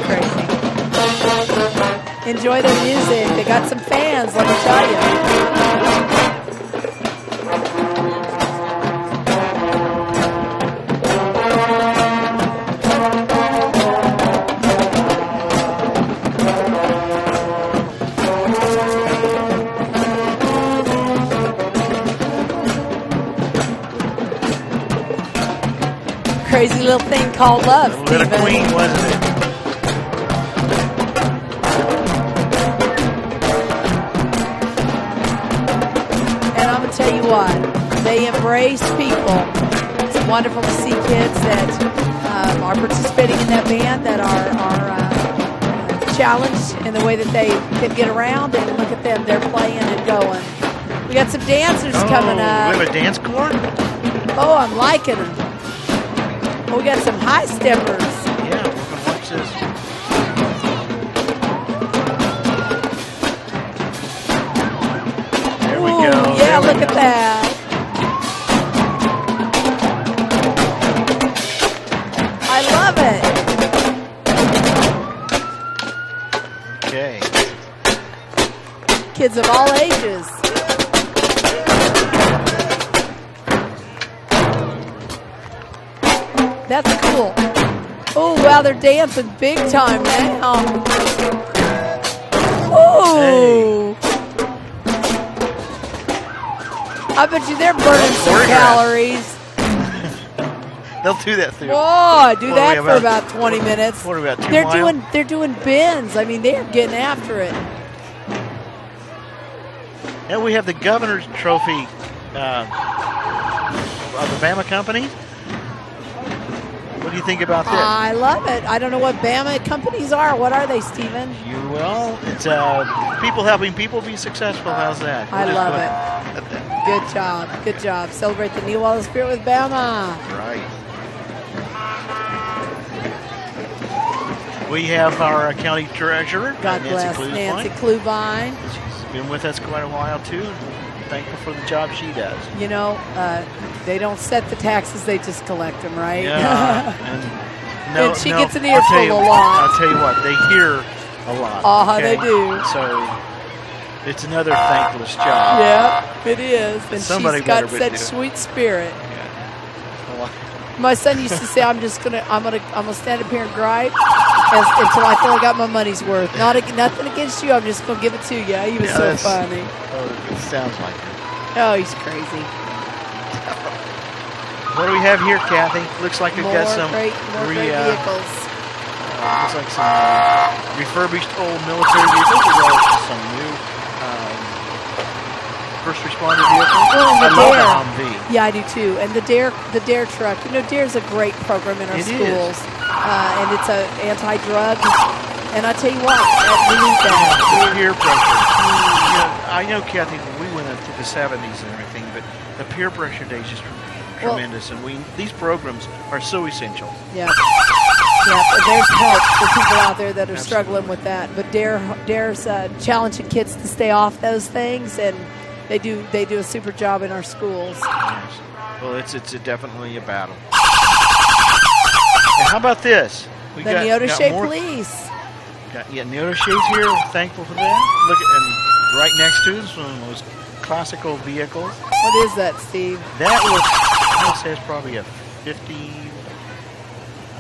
Crazy. Enjoy their music. They got some fans, let me tell you. Crazy little thing called love, A little Stephen. queen, wasn't it? And I'm going to tell you what, they embrace people. It's wonderful to see kids that are participating in that band, that are challenged in the way that they can get around. And look at them, they're playing and going. We got some dancers coming We up. have a dance corps? Oh, I'm liking them. Oh, we got some high steppers. Yeah, we're going to watch this. There we Ooh, go. yeah, There we look go. at that. I love it. Okay. Kids of all ages. That's cool. Oh, wow, they're dancing big time now. Oh. I bet you they're burning some Choreographed. calories. They'll do that through. Boy, do What that are we for about 20 minutes. What about 2 They're mile? doing bends. I mean, they're getting after it. And we have the governor's trophy of the Bama company. What do you think about that? I love it. I don't know what Bama companies are. What are they, Stephen? It's people helping people be successful. How's that? I We'll just love go it. ahead and add that. Good job. Good job. Celebrate the Neewollah spirit with Bama. Right. We have our county treasurer, God bless Nancy Klubine. She's been with us quite a while too. Thankful for the job she does. You know, they don't set the taxes; they just collect them, right? Yeah. And she gets an earful a lot. I'll tell you what, they hear a lot. They do. So it's another thankless job. Yeah, it is. And Somebody she's got better such do it. sweet spirit. Well, My son used to say, I'm gonna stand up here and gripe until I feel I got my money's worth. Nothing against you. I'm just gonna give it to you. He was so funny. Oh, it sounds like it. Oh, he's crazy. What do we have here, Kathy? Looks like we've got some great vehicles. looks like some refurbished old military vehicles, as well as some new first responder vehicles. Well, and I the love Dare. the Humvee. Yeah, I do too. And the Dare truck. You know, Dare's a great program in our It is. schools, and it's a anti-drug. And I tell you what, we need that. Peer pressure. I know, Kathy, we went into the 70s and everything, but the peer pressure days just tremendous, and these programs are so essential. Yeah. Yeah, but there's help for people out there that are struggling with that. But Dare's challenging kids to stay off those things, and they do a super job in our schools. Yes. Well, it's definitely a battle. And how about this? The Neewollah Shade Police. Neewollah Shade's here. We're thankful for that. Look, and right next to us, one of those classical vehicles. What is that, Steve? That was, I would say, it's probably a 50. I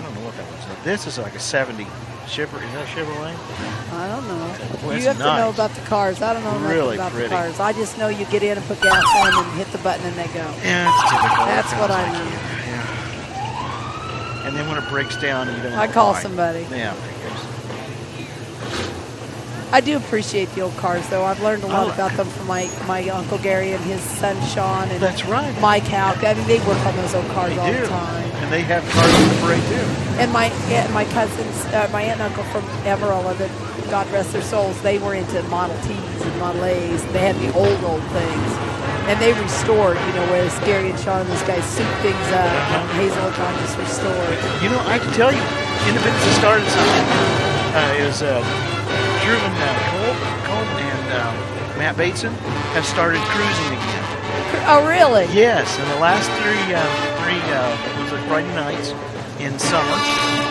don't know what that was. This is like a 70 Chevrolet. Is that a Chevrolet? I don't know. Well, You have to know about the cars. I don't know Really nothing about pretty. the cars. I just know you get in and put gas on them and hit the button and they go. Yeah, it's typical. That's what I Sounds know. like you. Yeah. And then when it breaks down, you don't know I call why. somebody. Yeah. I do appreciate the old cars, though. I've learned a lot about them from my Uncle Gary and his son Sean and That's right. Mike Houck. I mean, they work on those old cars all They do. the time. And they have cars in the parade too. And my cousins, my aunt and uncle from Amarillo, that God rest their souls, they were into Model Ts and Model A's. They had the old things. And they restored, whereas Gary and Sean and those guys soup things up. And Hazel and Tom just restored. I can tell you, Independence has started something. It was Truman Cole and Matt Bateson have started cruising again. Oh, really? Yes, in the last three was it Friday nights in summer,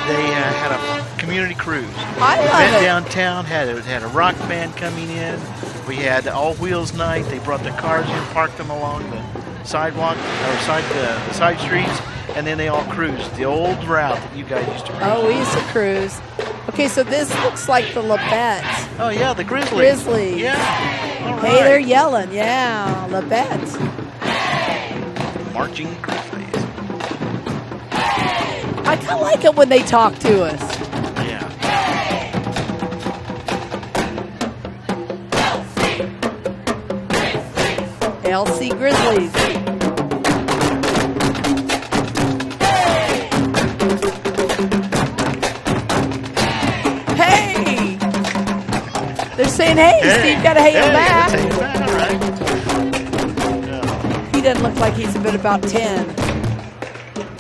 they had a community cruise. I love Went it. downtown, had a rock band coming in. We had all wheels night. They brought the cars in, parked them along the sidewalk or the side streets, and then they all cruised the old route that you guys used to cruise. Oh, we used to cruise. Okay, so this looks like the Labette. Oh yeah, the Grizzlies. Grizzlies. Yeah. All Hey, they're right. yelling. Yeah, Labette. Marching Grizzlies. I kind of like it when they talk to us. Yeah. LC Grizzlies. Hey! They're saying, hey, Steve, got to hey him back. Hey, all right. He doesn't look like he's been about 10.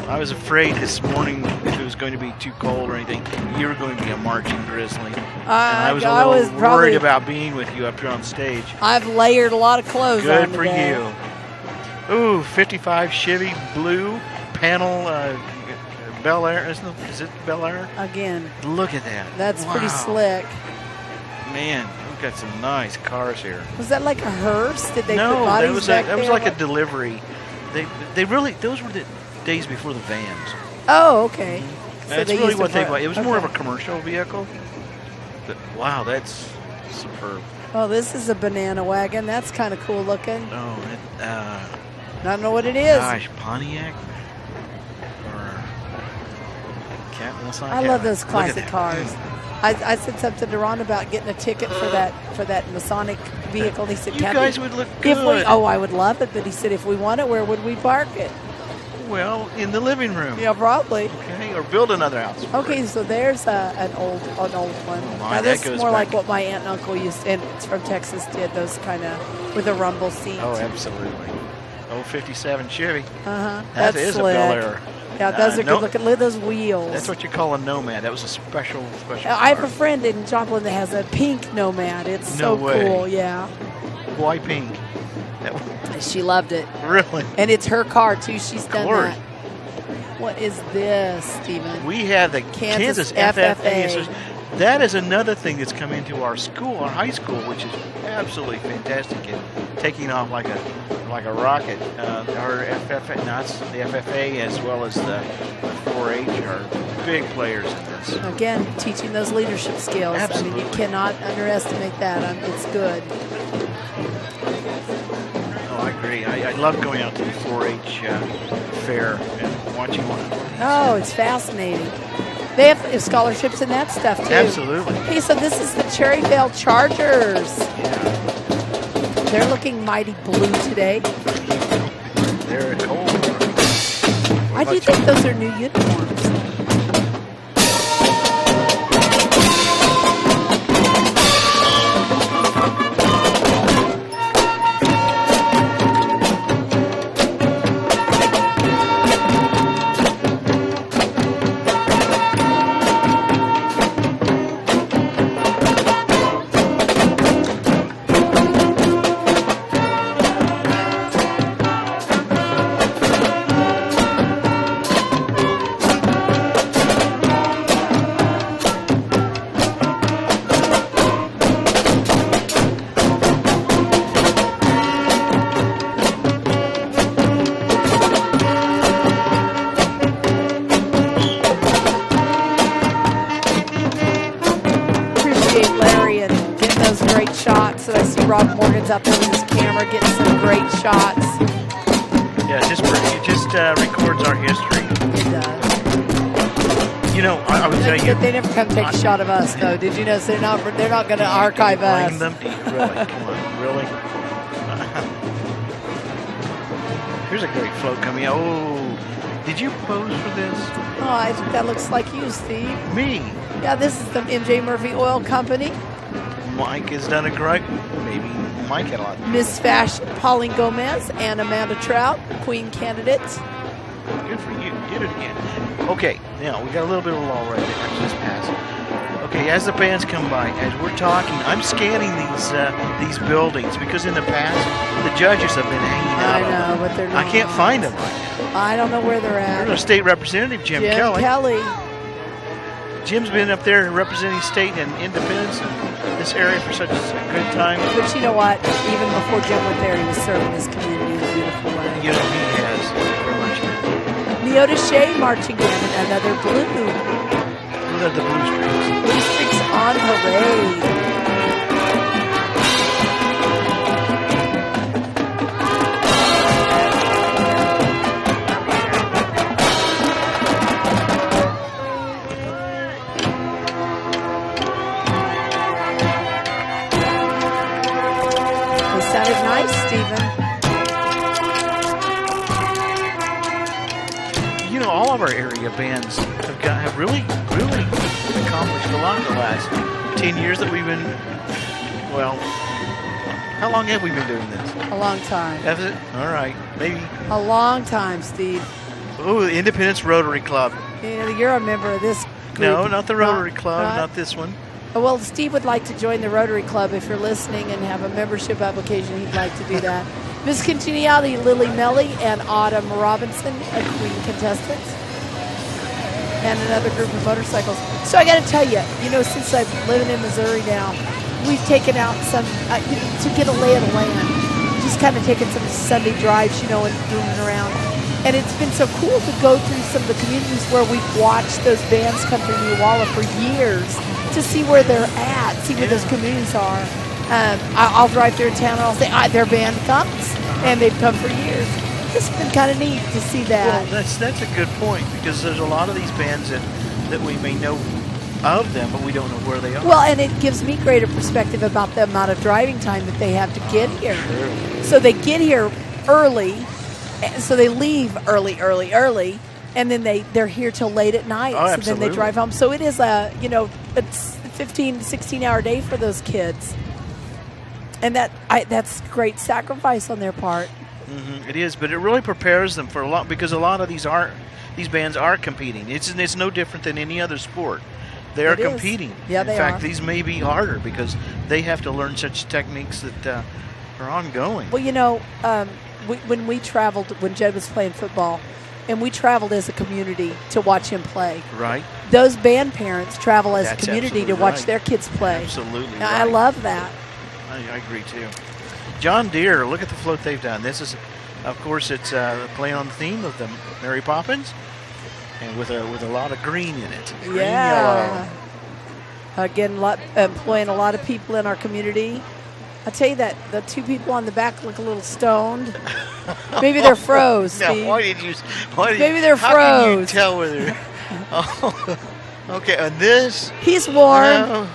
I was afraid this morning if it was going to be too cold or anything, you were going to be a marching grizzly. And I was a little worried about being with you up here on stage. I've layered a lot of clothes on Good for today. you. Ooh, 55 Chevy blue panel Bel Air. Is it Bel Air? Again. Look at that. That's pretty Wow. slick. Man, we've got some nice cars here. Was that like a hearse? Did they put No, bodies back that was there? like a delivery. They really, those were the days before the vans. Oh, okay. So That's they really used what to they put- were. It was more of a okay. commercial vehicle. But, wow, that's superb. Oh, this is a banana wagon. That's kind of cool looking. Oh, I don't know what it is. gosh, Pontiac or Cat. I love those classic cars. I said something to Ron about getting a ticket for that Masonic vehicle. And he said, You Kathy, guys would look if we, good. I would love it. But he said, if we want it, where would we park it? Well, in the living room. Yeah, probably. Okay, or build another house. Okay, so there's an old one. my, Now that this is goes more like back. what my aunt and uncle used, and it's from Texas, did those kind of with a rumble seat. Oh, absolutely. Oh, 57 Chevy. Uh-huh. That That's is slick. a Bel Air. Yeah, those are no- good looking. Look at those wheels. That's what you call a Nomad. That was a special I have car. a friend in Joplin that has a pink Nomad. It's No so way. cool. Yeah, Why pink? That, she loved it, really? and it's her car too. She's done course. that. What is this, Stephen? We have the Kansas Kansas FFA. FFA. that is another thing that's come into our school, our high school, which is absolutely fantastic and taking off like a rocket. Our FFA, not the FFA, as well as the 4-H are big players in this. Again, teaching those leadership skills. Absolutely. I mean, you cannot underestimate that. It's good. Oh, I agree. I love going out to the 4-H fair and watching one. Oh, it's fascinating. They have scholarships and that stuff, too. Absolutely. Hey, so this is the Cherryvale Chargers. Yeah. They're looking mighty blue today. They're cold. Why do you think those are new uniforms? Rob Morgan's out there with his camera getting some great shots. Yeah, it just records our history. It does. You know, I would tell you. They never come take a shot of us, though. Did you know? So they're not going to archive us. Blame them. Really? Come on, really? Here's a great float coming out. Oh, did you pose for this? Oh, I think that looks like you, Steve. Me? Yeah, this is the MJ Murphy Oil Company. Mike has done a great. Maybe Mike had a lot. Miss Fashion, Pauline Gomez, and Amanda Trout, Queen candidates. Good for you. Did it again. Okay, now we got a little bit of lull right there. After this pass. Okay, as the bands come by, as we're talking, I'm scanning these buildings because in the past the judges have been hanging out. I know, but they're not. I can't find them right now. I don't know where they're at. There's a state representative, Jim Kelly. Jim's been up there representing state and independence in this area for such a good time. But you know what? Even before Jim went there, he was serving his community in a beautiful way. You know, he has very much. Neewollah Shea marching in another blue. Look at the blue streaks. Blue streaks on parade. All of our area bands have really accomplished a lot in the last 10 years that we've been, well, how long have we been doing this? A long time. Has it? All right, maybe. A long time, Steve. Oh, the Independence Rotary Club. You're a member of this group. No, not the Rotary Club, not this one. Well, Steve would like to join the Rotary Club if you're listening and have a membership application. He'd like to do that. Miss Congeniality, Lily Melly, and Autumn Robinson, a Queen contestant, and another group of motorcycles. So I got to tell you, since I've living in Missouri now, we've taken out some, to get a lay of the land, just kind of taken some Sunday drives, and moving around. And it's been so cool to go through some of the communities where we've watched those bands come through Neewollah for years to see where they're at, see where those communities are. I'll drive through town and I'll say, their band comes, and they've come for years. It's been kind of neat to see that. Well, that's a good point, because there's a lot of these bands that we may know of them, but we don't know where they are. Well, and it gives me greater perspective about the amount of driving time that they have to get here. True. So they get here early, so they leave early, and then they're here till late at night. Oh, so absolutely. then they drive home. So it is it's a 15, 16-hour day for those kids. And that's great sacrifice on their part. Mm-hmm. It is, but it really prepares them for a lot, because a lot of these bands are competing. It's no different than any other sport. They are competing. Yeah, In fact, these may be harder because they have to learn such techniques that are ongoing. Well, when we traveled, when Jed was playing football, and we traveled as a community to watch him play. Right. Those band parents travel as That's a community to absolutely watch right. their kids play. Absolutely. And I right. love that. I agree too. John Deere, look at the float they've done. This is, of course, it's playing on the theme of the Mary Poppins, and with a lot of green in it. Green, Yeah. yellow. Again, employing a lot of people in our community. I tell you that the two people on the back look a little stoned. Maybe they're froze. Now, Steve. Maybe they're How can you froze. tell whether? Oh, okay, and this. He's warm. No.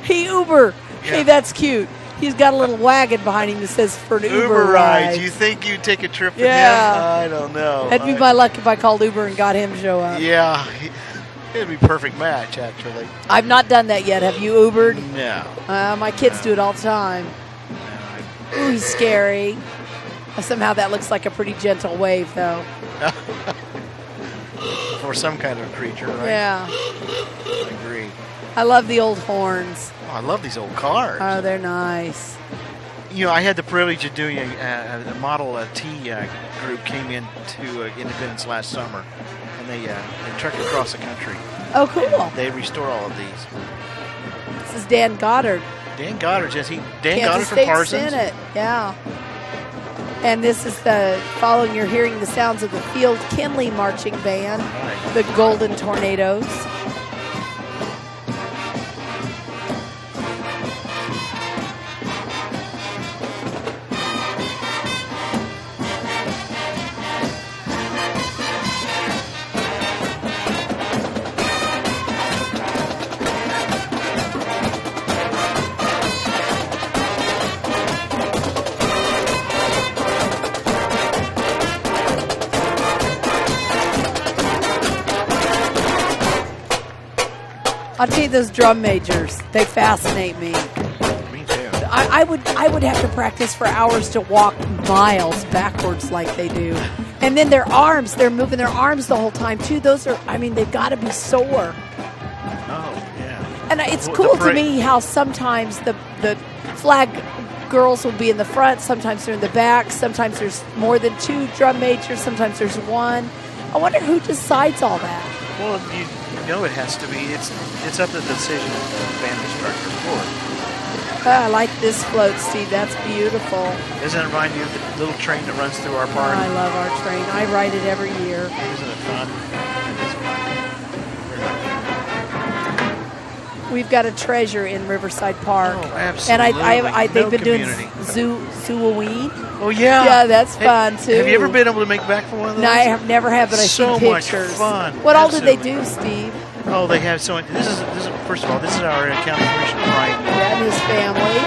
He Uber. Yeah. Hey, that's cute. He's got a little wagon behind him that says for an Uber ride. Do you think you'd take a trip with Yeah. him? I don't know. That'd be my luck if I called Uber and got him to show up. Yeah, it'd be a perfect match, actually. I've not done that yet. Have you Ubered? No. My kids do it all the time. Ooh, he's scary. Somehow that looks like a pretty gentle wave, though. For some kind of creature, right? Yeah. I agree. I love the old horns. Oh, I love these old cars. Oh, they're nice. You know, I had the privilege of doing a Model T group came into Independence last summer, and they trekked across the country. Oh, cool. They restore all of these. This is Dan Goddard. Dan Goddard, Dan Kansas Goddard from State Parsons. Senate. Yeah. And this is the following. You're hearing the sounds of the Field Kinley Marching Band, Right. the Golden Tornadoes. I'll tell you, those drum majors, they fascinate me. Me too. I would have to practice for hours to walk miles backwards like they do. And then their arms, they're moving their arms the whole time too. Those are, I mean, they've got to be sore. Oh, yeah. And it's Well, cool the to me how sometimes the flag girls will be in the front, sometimes they're in the back, sometimes there's more than two drum majors, sometimes there's one. I wonder who decides all that. Well, you know it has to be. It's up to the decision of the band instructor, of course. I like this float, Steve. That's beautiful. Doesn't it remind you of the little train that runs through our Oh, park? I love our train. I ride it every year. Isn't it fun? It is fun. We've got a treasure in Riverside Park. Oh, And absolutely. they've No been community. doing Zooween. Oh, yeah. Yeah, that's fun, too. Have you ever been able to make back for one of those? No, I have never had, but I've So seen much pictures. fun. What all did they Absolutely. do, Steve? Oh, they have so much. This is first of all, this is our county commissioner, Brian. Yeah, and his family.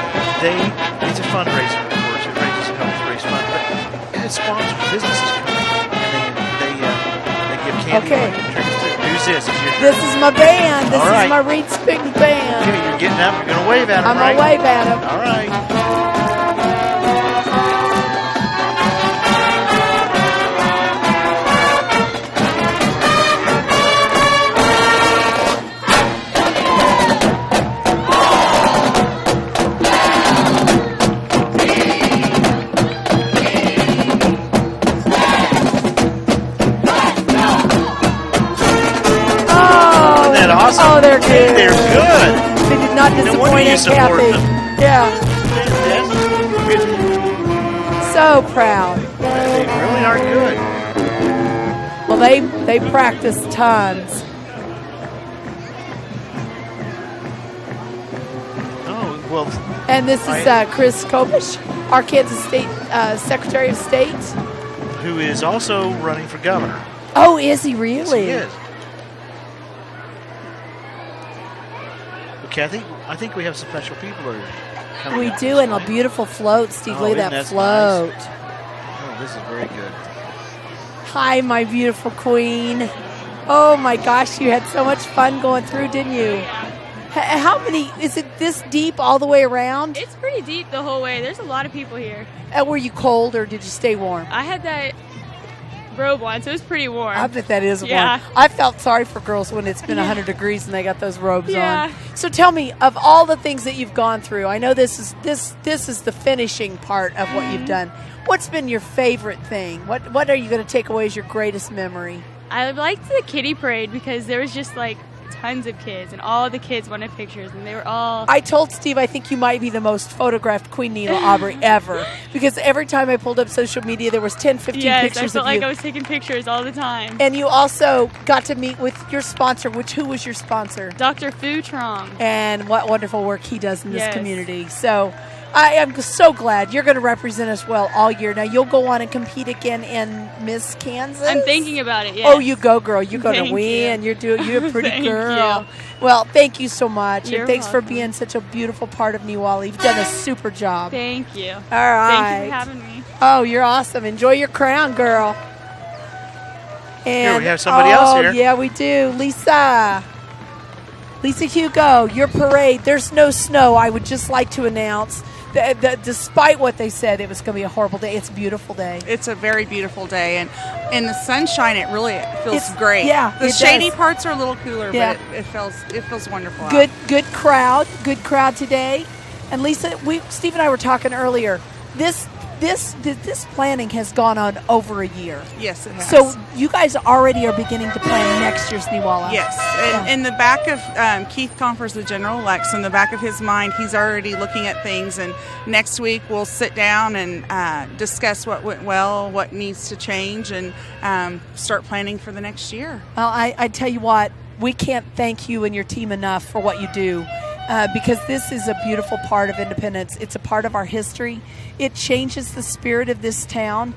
It's a fundraiser, of course. It helps raise funds, but it has sponsors, businesses come, and they give candy Okay. and drinks too. Who's this? Is your This is my band. This All is right. my Reed Springs band. Okay, you're getting up. You're gonna wave at him, I'm right? gonna wave at him. All right. Oh, Isn't that awesome? Oh, they're good. They're good. They did not No wonder disappoint you Aunt support Kathy. them. Yeah, Fantastic. so proud. They really are good. Well, they practice tons. Oh, well, And this is Chris Kopish, our Kansas State Secretary of State. who is also running for governor. Oh, is he Yes, really? he is. Well, Kathy, I think we have some special people that are coming We out do, this and a night. beautiful float, Steve. Oh, Look at isn't that that float. nice? Oh, this is very good. Hi, my beautiful queen. Oh my gosh, you had so much fun going through, didn't you? How many, is it this deep all the way around? It's pretty deep the whole way. There's a lot of people here. Were you cold or did you stay warm? I had that robe on, so it was pretty warm. I bet that is Yeah. warm. I felt sorry for girls when it's been 100 degrees and they got those robes Yeah. on. So tell me, of all the things that you've gone through, I know this is the finishing part of what you've done. What's been your favorite thing? What are you going to take away as your greatest memory? I liked the kiddie parade because there was just like tons of kids, and all the kids wanted pictures, and they were all. I told Steve I think you might be the most photographed Queen Neewollah Aubrey ever, because every time I pulled up social media, there was 10, 15 yes, pictures I felt of you. like I was taking pictures all the time. And you also got to meet with your sponsor, who was your sponsor? Dr. Fu Trong. And what wonderful work he does in this Yes. community. So I am so glad you're going to represent us well all year. Now, you'll go on and compete again in Miss Kansas? I'm thinking about it, yes. Oh, you go, girl. You're going to Thank win. you. You're a pretty Thank girl. you. Well, thank you so much. You're and thanks for welcome. being such a beautiful part of Neewollah. You've done a super job. Thank you. All right. Thank you for having me. Oh, you're awesome. Enjoy your crown, girl. And, Here, we have somebody else here. Yeah, we do. Lisa Hugo, your parade. There's no snow. I would just like to announce that despite what they said, it was going to be a horrible day. It's a beautiful day. It's a very beautiful day, and in the sunshine, it really feels It's- great. yeah, the it shady does. parts are a little cooler, Yeah. but it feels wonderful. Good crowd today. And Lisa, Steve and I were talking earlier. This planning has gone on over a year. Yes, it has. So you guys already are beginning to plan next year's Neewollah. Yes, and in the back of Keith Confer's the general election, in the back of his mind, he's already looking at things. And next week we'll sit down and discuss what went well, what needs to change, and start planning for the next year. Well, I tell you what, we can't thank you and your team enough for what you do. Because this is a beautiful part of Independence. It's a part of our history. It changes the spirit of this town,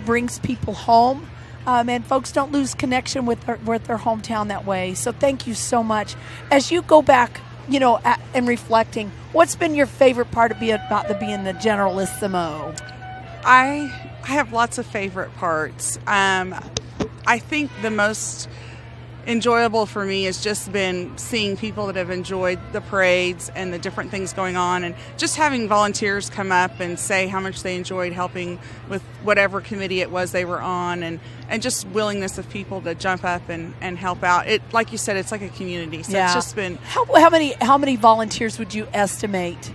brings people home, and folks don't lose connection with their hometown that way. So thank you so much. As you go back, and reflecting, what's been your favorite part of being the Generalissimo? I have lots of favorite parts. I think the most enjoyable for me has just been seeing people that have enjoyed the parades and the different things going on, and just having volunteers come up and say how much they enjoyed helping with whatever committee it was they were on, and just willingness of people to jump up and help out. It, like you said, it's like a community, so it's just been... How many volunteers would you estimate?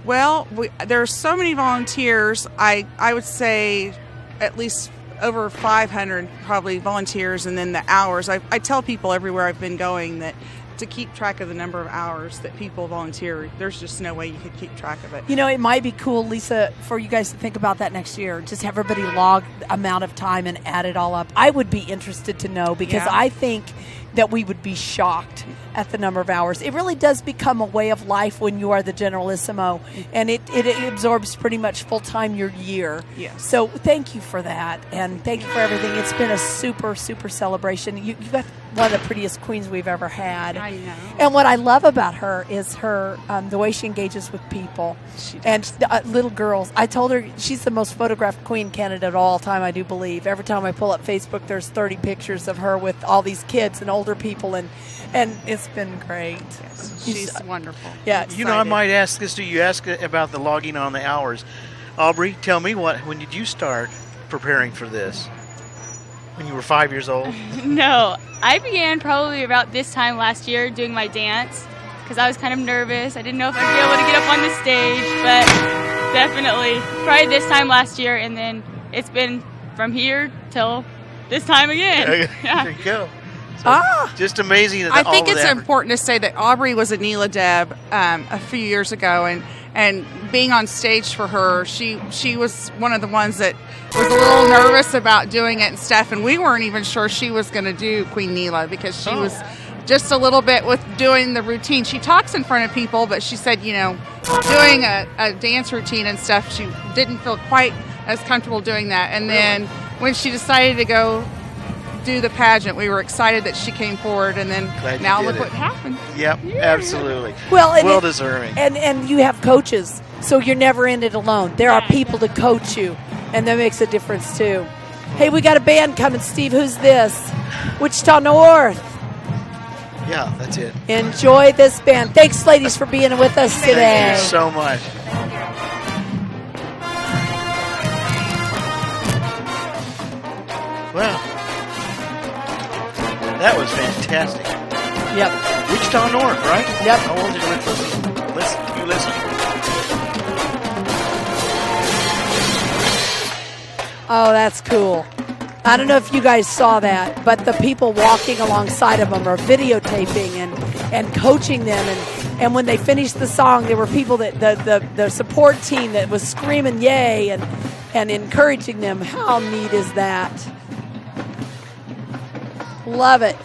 Well, there are so many volunteers. I would say at least over 500 probably volunteers, and then the hours. I tell people everywhere I've been going that to keep track of the number of hours that people volunteer, there's just no way you could keep track of it. It might be cool, Lisa, for you guys to think about that next year. Just have everybody log the amount of time and add it all up. I would be interested to know, because I think that we would be shocked at the number of hours. It really does become a way of life when you are the Generalissimo, and it absorbs pretty much full-time your year. Yes. So thank you for that, and thank you for everything. It's been a super, super celebration. You got one of the prettiest queens we've ever had. I know. And what I love about her is her the way she engages with people. And little girls. I told her she's the most photographed queen candidate of all time, I do believe. Every time I pull up Facebook, there's 30 pictures of her with all these kids and older people, and it's been great. Yes, she's wonderful. Yeah. I might ask this to you. Ask about the logging on the hours. Aubrey, tell me, when did you start preparing for this? When you were 5 years old? No, I began probably about this time last year doing my dance because I was kind of nervous. I didn't know if I'd be able to get up on the stage, but definitely probably this time last year, and then it's been from here till this time again. There you go. So just amazing. I think it's important to say that Aubrey was a Neewollah Deb a few years ago, and being on stage for her, she was one of the ones that was a little nervous about doing it and stuff, and we weren't even sure she was going to do Queen Neewollah because she was just a little bit with doing the routine. She talks in front of people, but she said, doing a dance routine and stuff, she didn't feel quite as comfortable doing that. And then when she decided to go do the pageant, we were excited that she came forward, and then now look what happened. Yep, absolutely. Well deserving. And you have coaches, so you're never in it alone. There are people to coach you, and that makes a difference too. Hey, we got a band coming, Steve. Who's this? Wichita North. Yeah, that's it. Enjoy this band. Thanks, ladies, for being with us today. Thank you so much. Well, fantastic. Yep. Wichita North, right? Yep. How old is it? Listen. You listen. Oh, that's cool. I don't know if you guys saw that, but the people walking alongside of them are videotaping and coaching them. And when they finished the song, there were people that the support team that was screaming yay and encouraging them. How neat is that? Love it.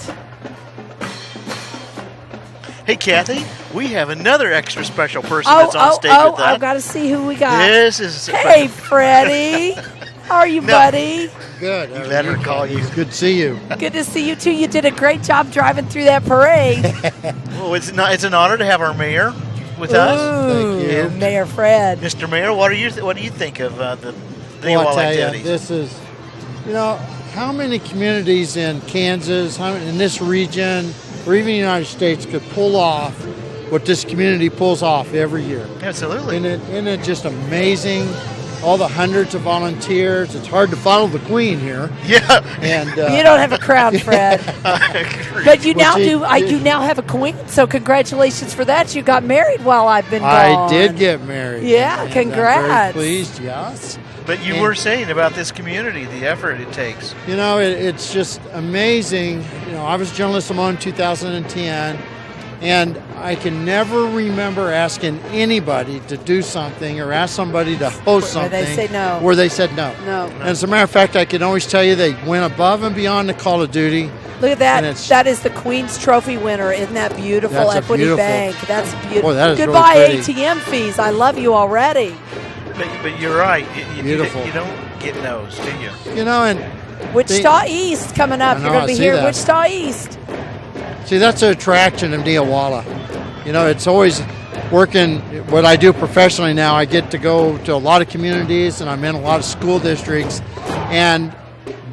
Hey, Kathy, we have another extra special person that's on stage with us. I've got to see who we got. This is... Hey, Freddie. How are you, buddy? Good. You let her call you. It's good to see you. Good to see you, too. You did a great job driving through that parade. Well, it's an honor to have our mayor with us. Ooh, Thank you. Mayor Fred. Mr. Mayor, what do you think of the Well, I Neewollah tell you, activities? this is, how many communities in Kansas, in this region, or even the United States could pull off what this community pulls off every year? Absolutely. Isn't it just amazing? All the hundreds of volunteers. It's hard to follow the Queen here. Yeah. And You don't have a crown, Fred. But you now do. You now have a queen. So congratulations for that. You got married while I've been gone. I did get married. Yeah, and congrats. I'm very pleased. Yes. But you were saying about this community, the effort it takes. It's just amazing. I was a journalist in 2010, and I can never remember asking anybody to do something or ask somebody to host something Where they say no. where they said no. No. And as a matter of fact, I can always tell you they went above and beyond the Call of Duty. Look at that. And it's- That is the Queen's Trophy winner. Isn't that beautiful? That's a Equity beautiful- Bank. That's beautiful. Boy, that is really Goodbye, pretty. ATM fees. I love you already. But you're right. Beautiful. You don't get no's, do you? And Wichita East coming up. I know, You're going I to be see here at that. Wichita East. see, that's the attraction of Neewollah. It's always working. What I do professionally now, I get to go to a lot of communities, and I'm in a lot of school districts, and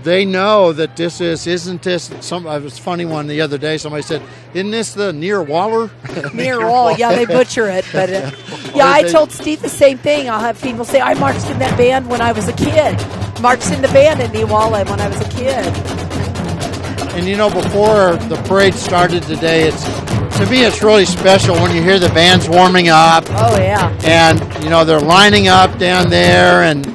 they know that isn't this some? It was a funny one the other day. Somebody said, "Isn't this the Neewollah?" Neewollah. Yeah, they butcher it, but yeah, I told Steve the same thing. I'll have people say I marched in that band when I was a kid. Marched in the band in Neewollah when I was a kid. And before the parade started today, to me it's really special when you hear the bands warming up. Oh yeah. And they're lining up down there, and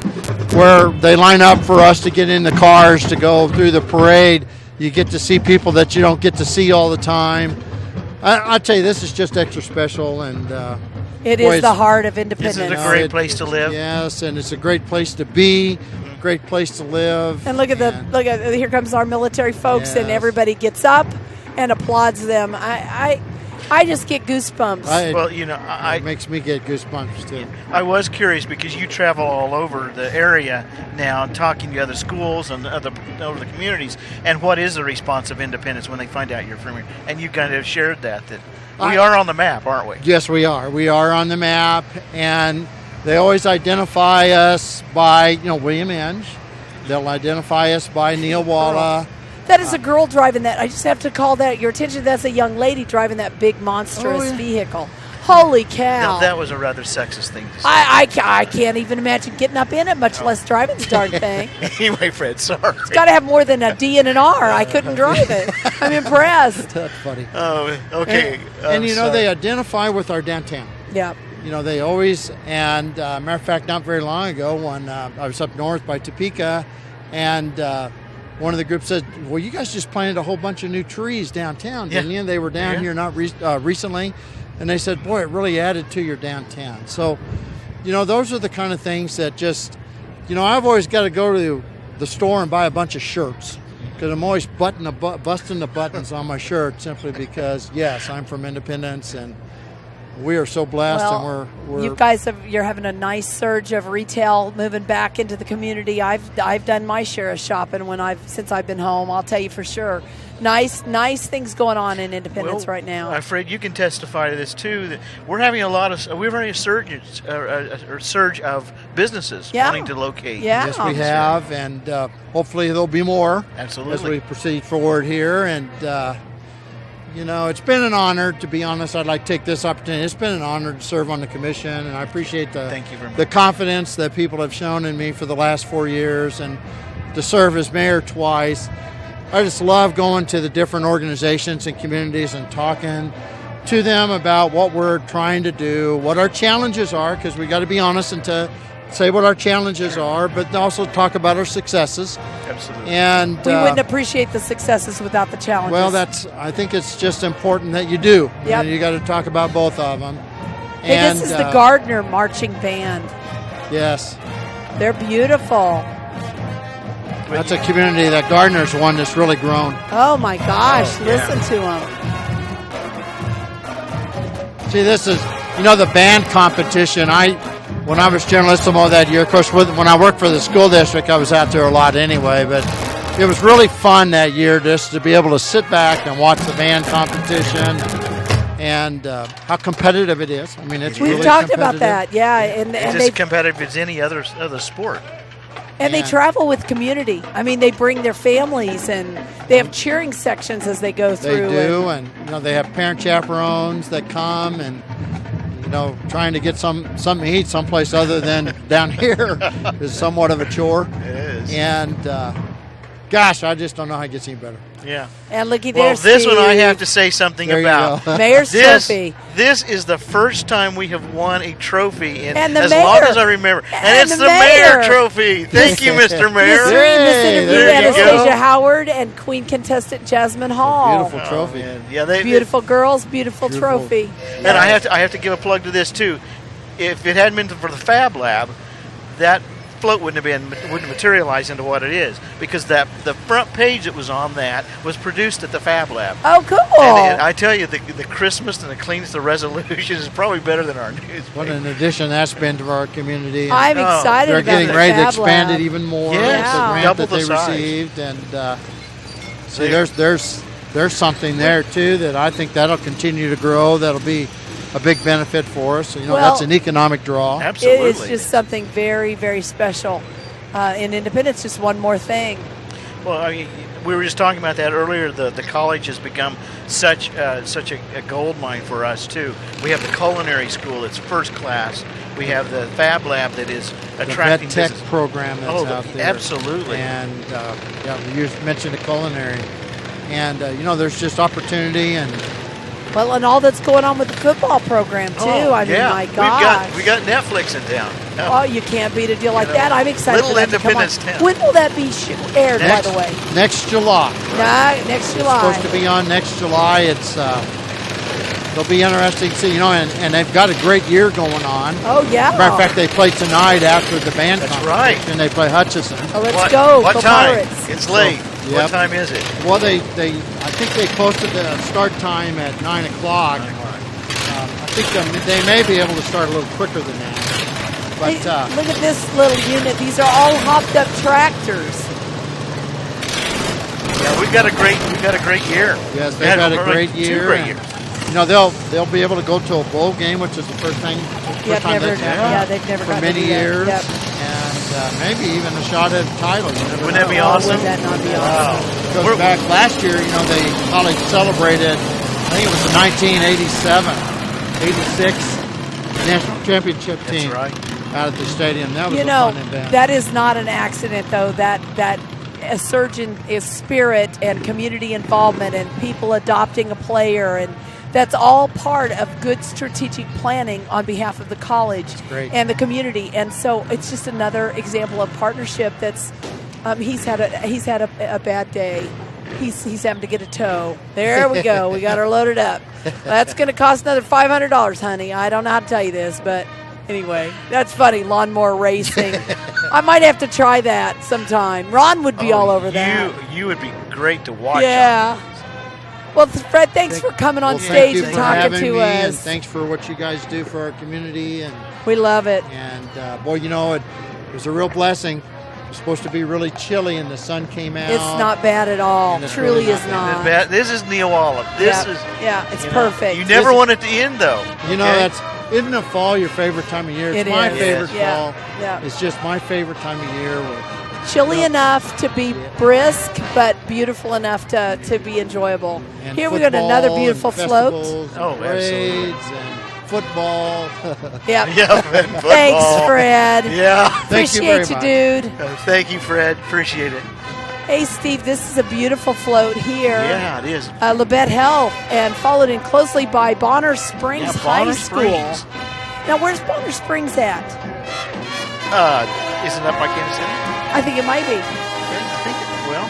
where they line up for us to get in the cars to go through the parade, you get to see people that you don't get to see all the time. I tell you, this is just extra special, and It is the heart of Independence. This is a great place to live. Yes, and it's a great place to be, great place to live. And look at here comes our military folks, and Yes. everybody gets up and applauds them. I just get goosebumps. It makes me get goosebumps too. I was curious because you travel all over the area now, talking to other schools and over the communities. And what is the response of Independence when they find out you're from here? And you kind of shared that we are on the map, aren't we? Yes, we are. We are on the map, and they always identify us by William Inge. They'll identify us by Neewollah. That is a girl driving that. I just have to call that your attention. That's a young lady driving that big monstrous vehicle. Holy cow! Now, that was a rather sexist thing to say. I can't even imagine getting up in it, much less driving the darn thing. Anyway, Fred, sorry. It's got to have more than a D and an R. I couldn't drive it. I'm impressed. That's funny. Oh, okay. And they identify with our downtown. Yeah. They always, and matter of fact, not very long ago when I was up north by Topeka, and one of the groups said, well, you guys just planted a whole bunch of new trees downtown, didn't you? They were down here not recently, and they said, boy, it really added to your downtown. So, those are the kind of things that just, I've always got to go to the store and buy a bunch of shirts, because I'm always busting the buttons on my shirt simply because, yes, I'm from Independence, and we are so blessed, and we're you guys you're having a nice surge of retail moving back into the community. I've done my share of shopping since I've been home. I'll tell you for sure. Nice things going on in Independence right now. Fred, you can testify to this too. That we're having a surge of businesses wanting to locate. Yeah. Yes, we have, and hopefully there'll be more. Absolutely. As we proceed forward here, and it's been an honor, to be honest. I'd like to take this opportunity. It's been an honor to serve on the commission, and I appreciate Thank you very much. the confidence that people have shown in me for the last 4 years, and to serve as mayor twice. I just love going to the different organizations and communities and talking to them about what we're trying to do, what our challenges are, because we got to be honest and to say what our challenges are, but also talk about our successes. Absolutely. And We wouldn't appreciate the successes without the challenges. well, I think it's just important that you do. Yep. You got to talk about both of them. Hey, And, this is the Gardner Marching Band. Yes. They're beautiful. That's a community that Gardner's one that's really grown. Oh my gosh, listen to them. See, this is, the band competition. When I was generalissimo that year, of course, when I worked for the school district, I was out there a lot anyway, but it was really fun that year just to be able to sit back and watch the band competition and how competitive it is. I mean, it's We've really talked about competitive. that, yeah. And It's they as competitive as any other sport. and they travel with community. I mean, they bring their families and they have cheering sections as they go They through. do, and they have parent chaperones that come and trying to get something to eat someplace other than down here is somewhat of a chore. It is. And gosh, I just don't know how it gets any better. Yeah. And looky Well, there, this one I Steve. have to say something There you about. go. Mayor's this, trophy. This is the first time we have won a trophy in And the as mayor. long as I remember. And it's the the mayor mayor. trophy. Thank you, Mr. Mayor. This interviewed there you Anastasia go. Howard and Queen contestant Jasmine Hall. Beautiful trophy. Yeah, they Beautiful girls, beautiful trophy. And I have to give a plug to this too. If it hadn't been for the Fab Lab, that float wouldn't materialize into what it is, because the front page that was on that was produced at the Fab Lab. Oh, cool. And I tell you, the crispness and the cleanness, the resolution is probably better than our news. What an addition that's been to our community. And I'm excited they're about getting the ready to Fab expand Lab. it even more. Yes. It's a grant Double that they the size. received, and see, there's something there too that I think that'll continue to grow. That'll be a big benefit for us. Well, That's an economic draw. Absolutely. It is just something very, very special. In Independence, just one more thing. Well, I mean, we were just talking about that earlier. The college has become such a gold mine for us too. We have the culinary school; it's first class. We have the Fab Lab that is attracting the Vet Tech business. program that's out there. Absolutely. And you mentioned the culinary, and there's just opportunity and. Well, and all that's going on with the football program too. I mean, my gosh. We got Netflix in town. Oh, you can't beat a deal like that. I'm excited Little for that to come on. Independence town. When will that be aired, by the way? Next July. Next It's July. supposed to be on next July. It'll be interesting to see, and they've got a great year going on. Oh, yeah. Matter of fact, they play tonight after the band That's competition. They play Hutchison. Oh, let's go. What Go time? Pirates. It's late. Yep. What time is it? Well, I think they posted the start time at 9 o'clock. I think they may be able to start a little quicker than that. But Hey, look at this little unit. These are all hopped up tractors. Yeah, we've got a great year. yes, they've had a great year. Two great and, years. They'll be able to go to a bowl game, which is the first time They've never for gotten many to do that. years, Yep. and maybe even a shot at a title. You never Wouldn't that know. be awesome? Would that not be awesome? Goes back last year, they college celebrated, I think it was the 1987, 86 national championship team out at the stadium. That was a fun event. That is not an accident, though. That a surge in spirit and community involvement and people adopting a player, and that's all part of good strategic planning on behalf of the college and the community. And so it's just another example of partnership. That's he's had a bad day. He's having to get a tow. There we go. We got her loaded up. That's going to cost another $500, honey. I don't know how to tell you this, but anyway, that's funny. Lawnmower racing. I might have to try that sometime. Ron would be all over that. You would be great to watch. Yeah. Well, Fred, thanks for coming on stage and talking to us. And thanks for what you guys do for our community. And we love it. And boy, it was a real blessing. It was supposed to be really chilly, and the sun came out. It's not bad at all. Truly is not. This is Neewollah. It's perfect. You never want it to end, though. Isn't the fall your favorite time of year? It's It my is. favorite Yeah. fall. Yeah. It's just my favorite time of year. Chilly enough to be brisk, but beautiful enough to be enjoyable. And Here we got another football beautiful and float. festivals and absolutely. parades and football. Yep. And football. Thanks, Fred. Yeah. Thank you very Appreciate you, much. dude. Thank you, Fred. Appreciate it. Hey, Steve, this is a beautiful float here. Yeah, it is. Labette Health, and followed in closely by Bonner Springs High Bonner School. Springs. Now, where's Bonner Springs at? Isn't that by Kansas City? I think it might be. Okay, I think. Well.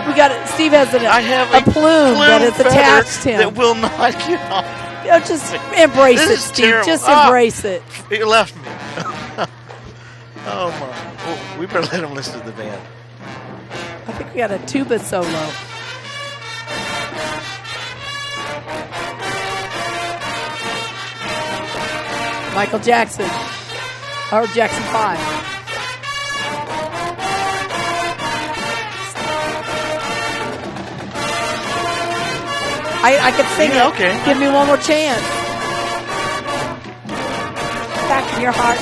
We got it. Steve has I have a plume that is feather attached to him. that will not get off. Just embrace This it, is Steve. terrible. Just embrace it. It left me. Oh my! Well, we better let him listen to the band. I think we got a tuba solo. Michael Jackson, or Jackson 5. I could sing Yeah, it. okay. Give me one more chance. Back in your heart.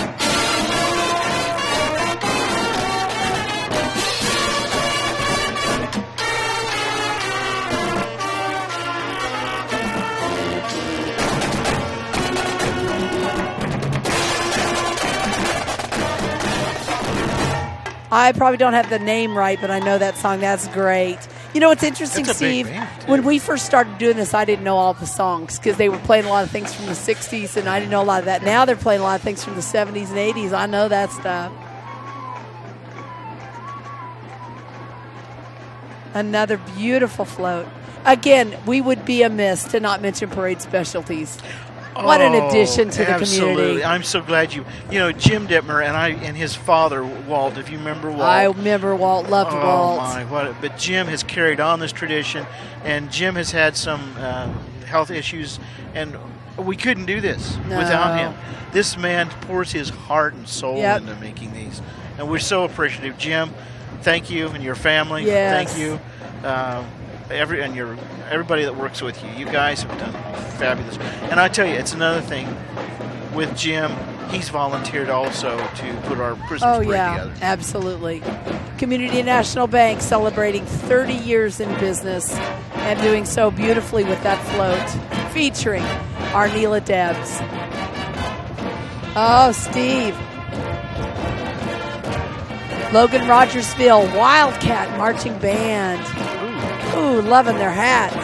I probably don't have the name right, but I know that song. That's great. You know what's interesting, That's a big Steve? band, When we first started doing this, I didn't know all the songs because they were playing a lot of things from the 60s, and I didn't know a lot of that. Now they're playing a lot of things from the 70s and 80s. I know that stuff. Another beautiful float. Again, we would be amiss to not mention Parade Specialties. What an addition to the absolutely. community. I'm so glad you know, Jim Detmer and his father, Walt, if you remember Walt. I remember Walt, loved Walt. My, but Jim has carried on this tradition, and Jim has had some health issues, and we couldn't do this without him. This man pours his heart and soul into making these, and we're so appreciative. Jim, thank you, and your family, Yes. thank you. Everybody that works with you. You guys have done fabulous. And I tell you, it's another thing with Jim. He's volunteered also to put our Christmas parade together. Absolutely. Community National Bank celebrating 30 years in business and doing so beautifully with that float, featuring our Neewollah Debs. Oh, Steve. Logan Rogersville Wildcat Marching Band. Ooh, loving their hats.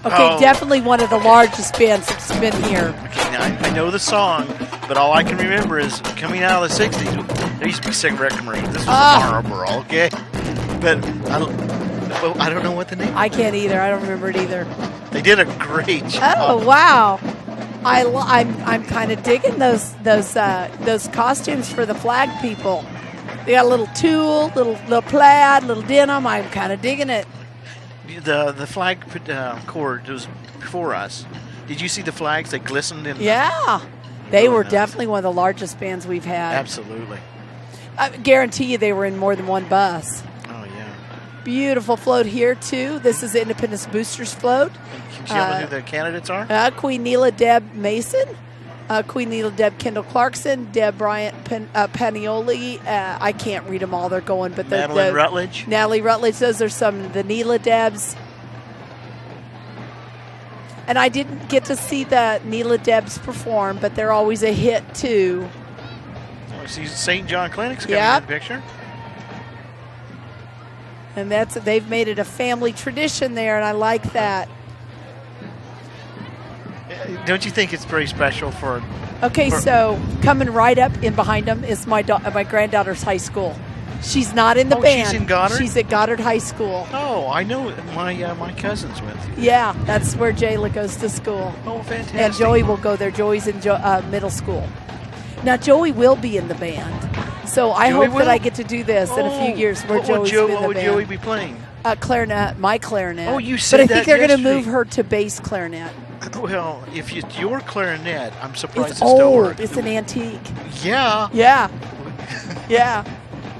Okay, definitely one of the largest bands that's been here. Okay, now I know the song, but all I can remember is coming out of the 60s. There used to be cigarette commercials. This was a Marlboro, okay? But I don't know what the name. I can't either. I don't remember it either. They did a great job. Oh wow! I'm kind of digging those costumes for the flag people. They got a little tulle, little plaid, little denim. I'm kind of digging it. The flag corps was before us. Did you see the flags? They glistened in. Yeah, they were definitely one of the largest bands we've had. Absolutely. I guarantee you they were in more than one bus. Oh yeah. Beautiful float here too. This is the Independence Boosters float. Can you tell me who the candidates are? Queen Neewollah Deb Mason, Queen Neewollah Deb Kendall Clarkson, Deb Bryant Panioli. I can't read them all. They're going, but Madeline Rutledge. Natalie Rutledge. Those are some of the Neewollah Debs. And I didn't get to see the Neewollah Debs perform, but they're always a hit too. I see St. John Clinic's coming in the picture. And they've made it a family tradition there, and I like that. Don't you think it's pretty special for? Okay, so coming right up in behind them is my granddaughter's high school. She's not in the band. She's in Goddard? She's at Goddard High School. Oh, I know my cousins went through. Yeah, that's where Jayla goes to school. Oh, fantastic. And Joey will go there. Joey's in middle school. Now, Joey will be in the band. So I hope that I get to do this in a few years where Joey's in the band. What would Joey be playing? Clarinet, my clarinet. Oh, you said that But I think they're going to yesterday. move her to bass clarinet. Well, if it's your clarinet, I'm surprised It's it still old. works. It's an antique. Yeah. Yeah. Yeah.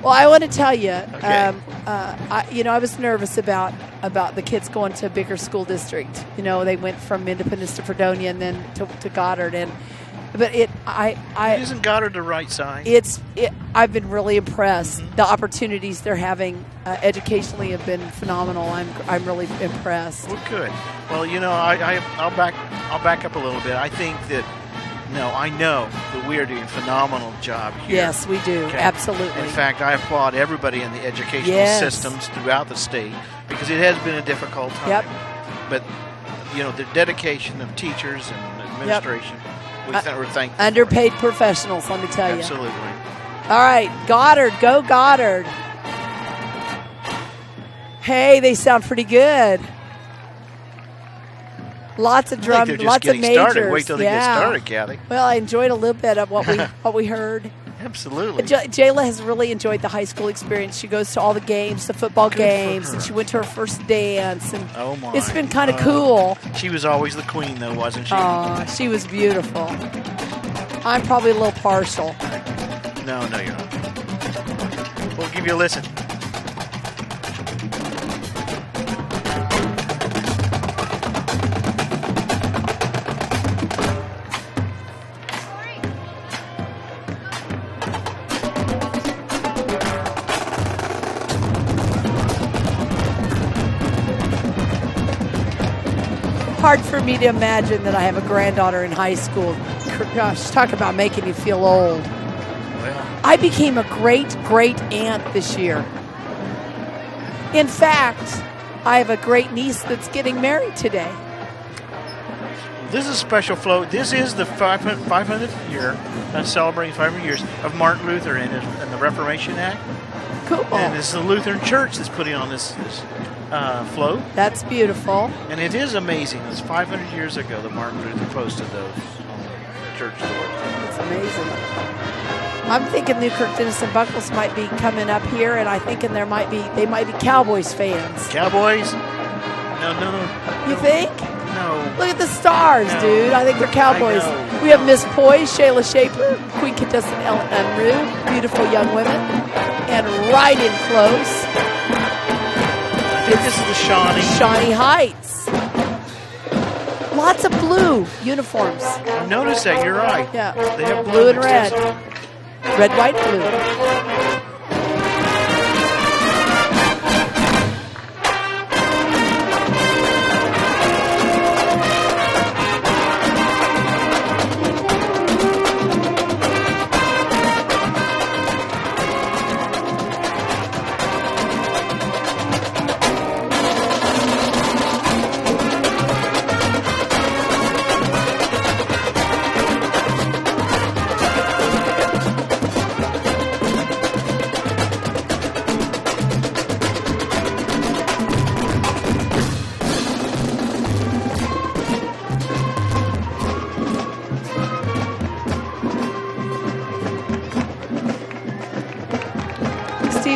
Well, I want to tell you, Okay. I was nervous about about the kids going to a bigger school district. You know, they went from Independence to Fredonia and then to Goddard, but isn't Goddard the right side? I've been really impressed. The opportunities they're having educationally have been phenomenal. I'm really impressed. Well, good. Well, you know, I'll back up a little bit. I think that I know that we are doing a phenomenal job here. Yes, we do. Okay? Absolutely. In fact, I applaud everybody in the educational systems throughout the state because it has been a difficult time. Yep. But the dedication of teachers and administration. We're thankful. Underpaid professionals, let me tell you. Absolutely. All right, Goddard, go Goddard. Hey, they sound pretty good. Lots of drum, lots of majors. Started. Wait till they get started, Kathy. Well, I enjoyed a little bit of what we heard. Absolutely. Jayla has really enjoyed the high school experience. She goes to all the games, the football games, and she went to her first dance. And oh my! It's been kind of cool. She was always the queen, though, wasn't she? Oh, she was beautiful. I'm probably a little partial. No, you're not. We'll give you a listen. Hard for me to imagine that I have a granddaughter in high school. Gosh, talk about making you feel old. Well, I became a great aunt this year. In fact, I have a great niece that's getting married today. This is a special float. This is the 500th year, celebrating 500 years of Martin Luther and the Reformation Act. Cool. And this is the Lutheran Church that's putting on this float. That's beautiful. And it is amazing. It's 500 years ago that Martin Luther posted those on the church door. It's amazing. I'm thinking Newkirk, Denison, Buckles might be coming up here, and I'm thinking they might be Cowboys fans. Cowboys? No. You think? No. Look at the stars, dude. I think they're Cowboys. We have Miss Poise, Shayla Shaper, Queen Contestant Ellen Unruh, beautiful young women, and right in close. This is the Shawnee Heights. Lots of blue uniforms. I noticed that. You're right. Yeah. They have blue and red. Red, white, blue.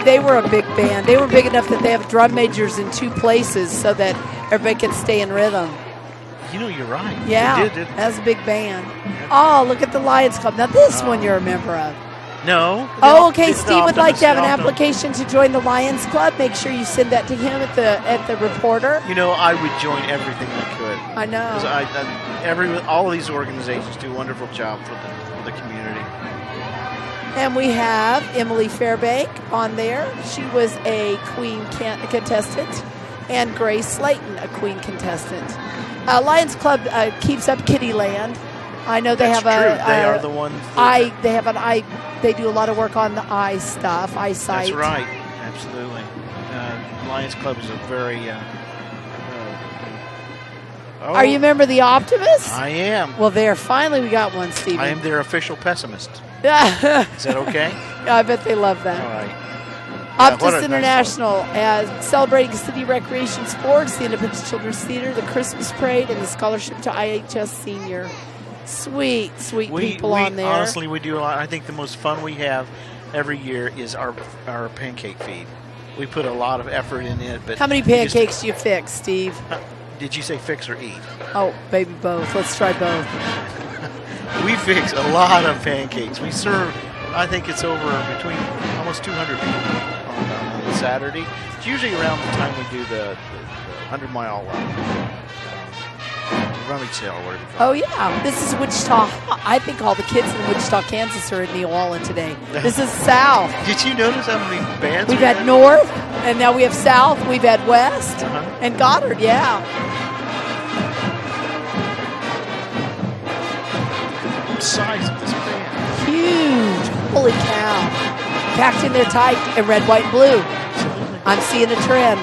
They were a big band. They were big enough that they have drum majors in 2 places so that everybody can stay in rhythm. You're right. Yeah, that's a big band. Oh, look at the Lions Club. Now this one you're a member of. No. Oh, okay. Steve would like to have an application to join the Lions Club. Make sure you send that to him at the reporter. I would join everything I could. I know. All of these organizations do a wonderful job for the community. And we have Emily Fairbank on there. She was a Queen contestant. And Grace Slayton, a Queen contestant. Lions Club keeps up Kittyland. I know they have true. They are the ones. They have an eye. They do a lot of work on the eye stuff, eyesight. That's right. Absolutely. Lions Club is a very. Are you a member of the Optimists? I am. Well, finally we got one, Stephen. I am their official pessimist. Is that okay? I bet they love that. All right. Optus International, celebrating city recreation sports, the Independence Children's Theater, the Christmas Parade, and the scholarship to IHS Senior. Sweet people on there. Honestly, we do a lot. I think the most fun we have every year is our pancake feed. We put a lot of effort in it. But how many pancakes do you fix, Steve? Did you say fix or eat? Oh, baby, both. Let's try both. We fix a lot of pancakes. We serve, I think it's over between almost 200 people on Saturday. It's usually around the time we do the 100-mile rummage sale, or whatever you call Oh, it. yeah. This is Wichita. I think all the kids in Wichita, Kansas are in Neewollah today. This is South. Did you notice how many bands We've we had North, and now we have South. We've had West, and Goddard, yeah. The size of this band. Huge. Holy cow. Packed in there tight in red, white, and blue. I'm seeing a trend.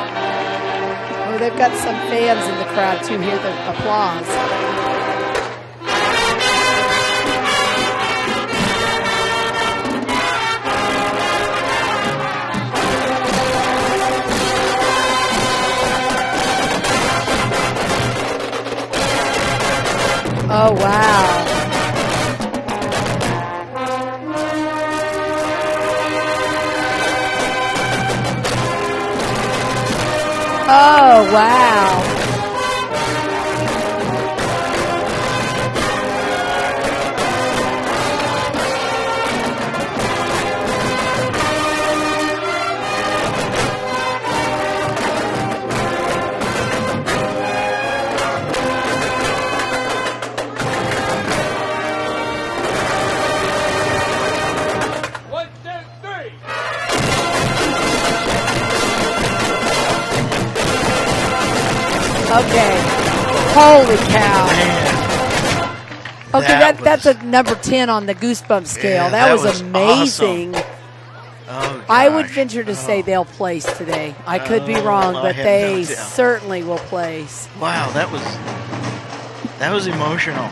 Oh, they've got some fans in the crowd too. Hear the applause. Oh, wow. Oh, wow. Okay. Holy cow. Okay, that's a number 10 on the Goosebump scale. Yeah, that was awesome. amazing. Oh, I would venture to say they'll place today. I could be wrong, I but have they no doubt. certainly will place. Wow, that was emotional.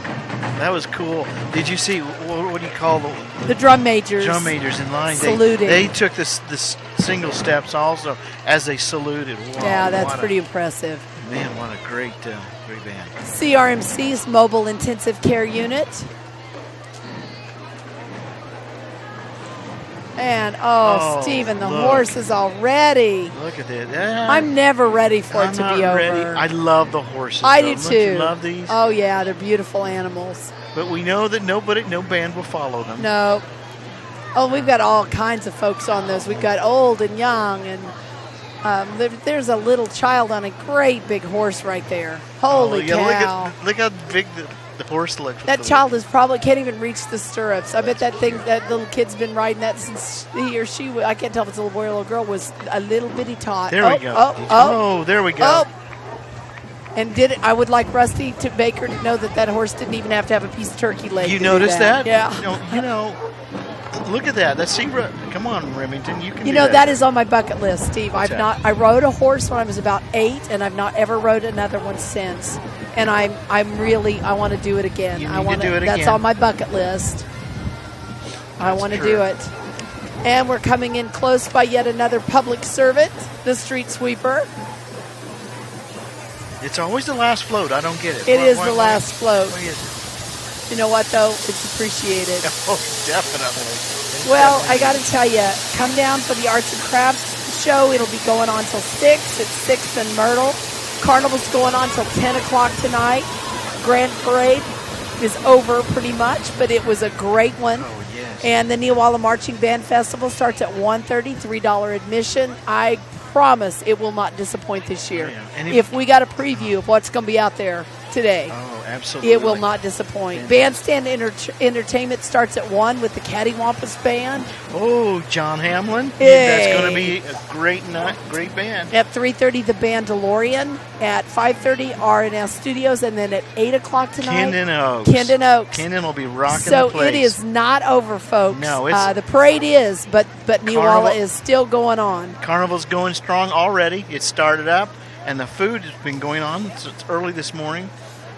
That was cool. Did you see what do you call The drum majors. drum majors in line? Saluting. They took this single steps also as they saluted. Wow, Yeah, that's what pretty impressive. Man, what a great band. CRMC's Mobile Intensive Care Unit. And, Oh, Stephen, the look. horse is all ready. Look at that. I'm never ready for it I'm to not be over. ready. I love the horses. I though. do Don't too. you love these? Oh, yeah, they're beautiful animals. But we know that no band will follow them. No. Oh, we've got all kinds of folks on this. We've got old and young, and there's a little child on a great big horse right there. Holy cow. Look how big the horse looks. That child is probably can't even reach the stirrups. I bet that little kid's been riding that since he or she, I can't tell if it's a little boy or a little girl, was a little bitty tot. There we go. Oh, there we go. Oh. And I would like Rusty Baker to know that horse didn't even have to have a piece of turkey leg. You to do noticed that? Yeah. Look at that. That's come on, Remington. You can. You do know, that is on my bucket list, Steve. What's that? I rode a horse when I was about 8, and I've not ever rode another one since. And I want to do it again. You I need want to do it That's again. on my bucket list. I want to do it. And we're coming in close by yet another public servant, the street sweeper. It's always the last float. I don't get it. It is the last float. Why is it? You know what, though? It's appreciated. Oh, definitely. Well, I got to tell you, come down for the Arts and Crafts show. It'll be going on till 6 at 6th and Myrtle. Carnival's going on till 10 o'clock tonight. Grand Parade is over pretty much, but it was a great one. Oh, yes. And the Neewollah Marching Band Festival starts at 1:30, $3 admission. I promise it will not disappoint this year. Yeah. And If we got a preview of what's going to be out there today, Oh, absolutely. it will not disappoint. Bandstand entertainment starts at 1 with the Cattywampus Band. Oh, John Hamlin. Hey. That's going to be a great night, great band. At 3:30, the Bandalorian. At 5:30, RNS Studios. And then at 8 o'clock tonight, Kendon Oaks. Kendon Oaks. Kendon will be rocking So the place. it is not over, folks. No, it's- the parade is, but Neewollah Carnival- is still going on. Carnival's going strong already. It started up, and the food has been going on. So it's early this morning.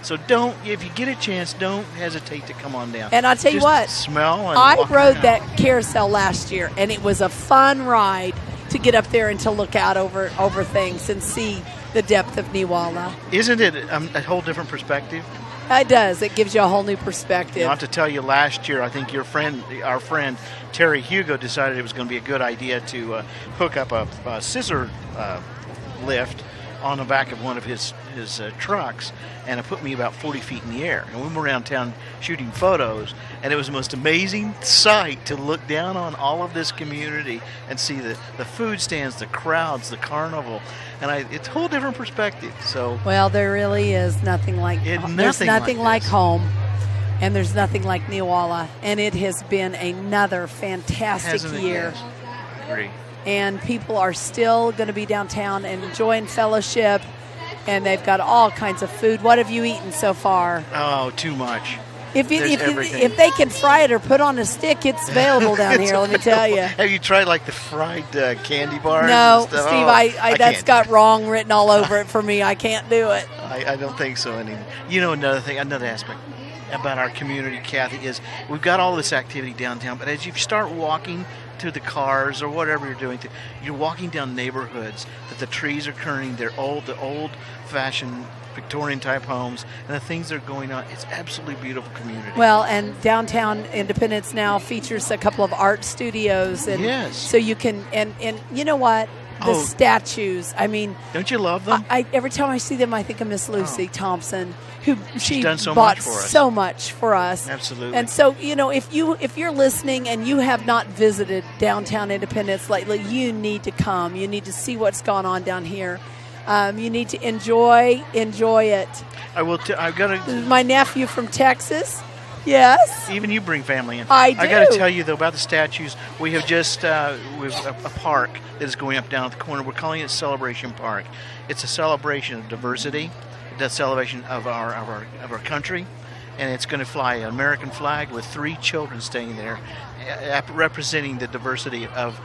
So if you get a chance, don't hesitate to come on down. And I'll tell you Just what, smell and I walk rode around. that carousel last year, and it was a fun ride to get up there and to look out over things and see the depth of Neewollah. Isn't it a whole different perspective? It does. It gives you a whole new perspective. I have to tell you, last year, I think our friend Terry Hugo decided it was going to be a good idea to hook up a scissor lift on the back of one of his trucks, and it put me about 40 feet in the air. And we were around town shooting photos, and it was the most amazing sight to look down on all of this community and see the food stands, the crowds, the carnival, and it's a whole different perspective. So well, there really is nothing like there's nothing like home. And there's nothing like Neewollah, and it has been another fantastic year. Yes. I agree. And people are still going to be downtown and enjoying fellowship, and they've got all kinds of food. What have you eaten so far? Oh, too much. If they can fry it or put on a stick, it's available down here. Let me tell you. Have you tried like the fried candy bars? No, and stuff? Steve, I that's got wrong written all over it for me. I can't do it. I don't think so anymore. You know, another aspect about our community, Kathy, is we've got all this activity downtown, but as you start walking to the cars or whatever you're doing, you're walking down neighborhoods that the trees are turning, the old-fashioned Victorian-type homes, and the things that are going on. It's absolutely beautiful community. Well, and downtown Independence now features a couple of art studios, and yes. So you can and you know what? The statues. I mean, don't you love them? I every time I see them, I think of Miss Lucy Thompson, who she's done so bought much for us. so much for us. Absolutely. And so, you know, if you're listening and you have not visited downtown Independence lately, you need to come. You need to see what's gone on down here. You need to enjoy it. I will. I've got to. My nephew from Texas. Yes. Even you bring family in. I do. I got to tell you though about the statues. We have just we've a park that is going up down at the corner. We're calling it Celebration Park. It's a celebration of diversity, the celebration of our country, and it's going to fly an American flag with 3 children staying there, representing the diversity of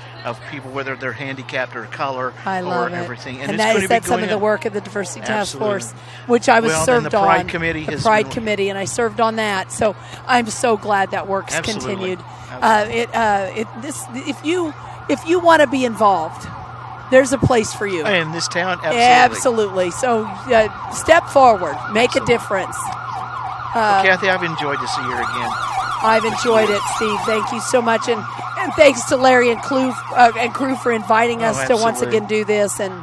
people, whether they're handicapped or color or everything. And that is some of the work of the Diversity Task Force, which I was served the Pride on. Committee the Pride Committee, and I served on that. So I'm so glad that work's continued. If you want to be involved, there's a place for you. In this town, absolutely. So step forward, make a difference. Kathy, I've enjoyed this year again. I've enjoyed it, Steve. Thank you so much, and thanks to Larry and crew for inviting us to once again do this. And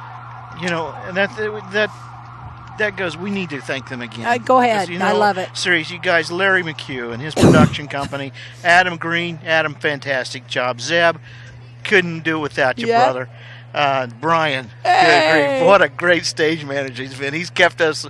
you know, and that goes. We need to thank them again. Go ahead. You know, I love it. Seriously, you guys, Larry McHugh and his production company, Adam Green, fantastic job. Zeb, couldn't do it without you, brother. Brian, hey. What a great stage manager he's been. He's kept us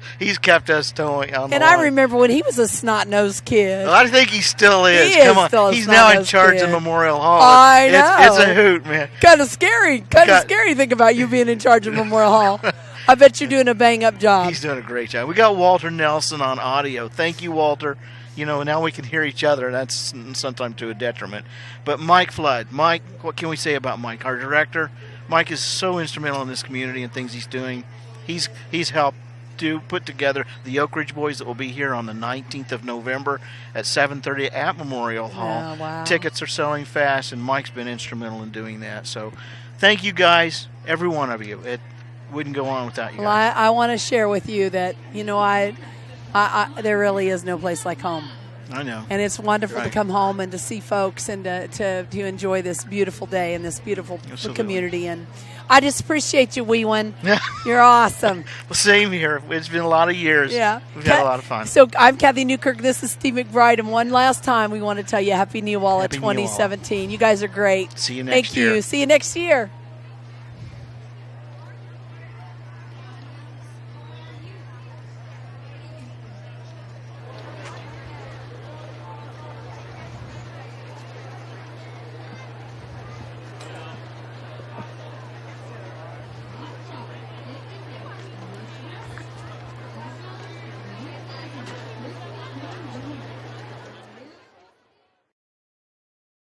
going on. And I remember when he was a snot-nosed kid. Well, I think he still is. Come on, he's now in charge of Memorial Hall. I know. It's a hoot, man. Kind of scary. Scary to think about you being in charge of Memorial Hall. I bet you're doing a bang-up job. He's doing a great job. We got Walter Nelson on audio. Thank you, Walter. You know, now we can hear each other, and that's sometimes to a detriment. But Mike Flood. Mike, what can we say about Mike, our director? Mike is so instrumental in this community and things he's doing. He's helped put together the Oak Ridge Boys that will be here on the 19th of November at 7:30 at Memorial Hall. Oh, wow. Tickets are selling fast, and Mike's been instrumental in doing that. So thank you guys, every one of you. It wouldn't go on without you guys. Well, I want to share with you that, you know, I there really is no place like home. I know. And it's wonderful to come home and to see folks and to enjoy this beautiful day and this beautiful community. And I just appreciate you, wee one. You're awesome. Well, same here. It's been a lot of years. Yeah. We've had a lot of fun. So I'm Kathy Newkirk. This is Steve McBride. And one last time, we want to tell you Happy Neewollah 2017. You guys are great. See you next year. Thank you. See you next year.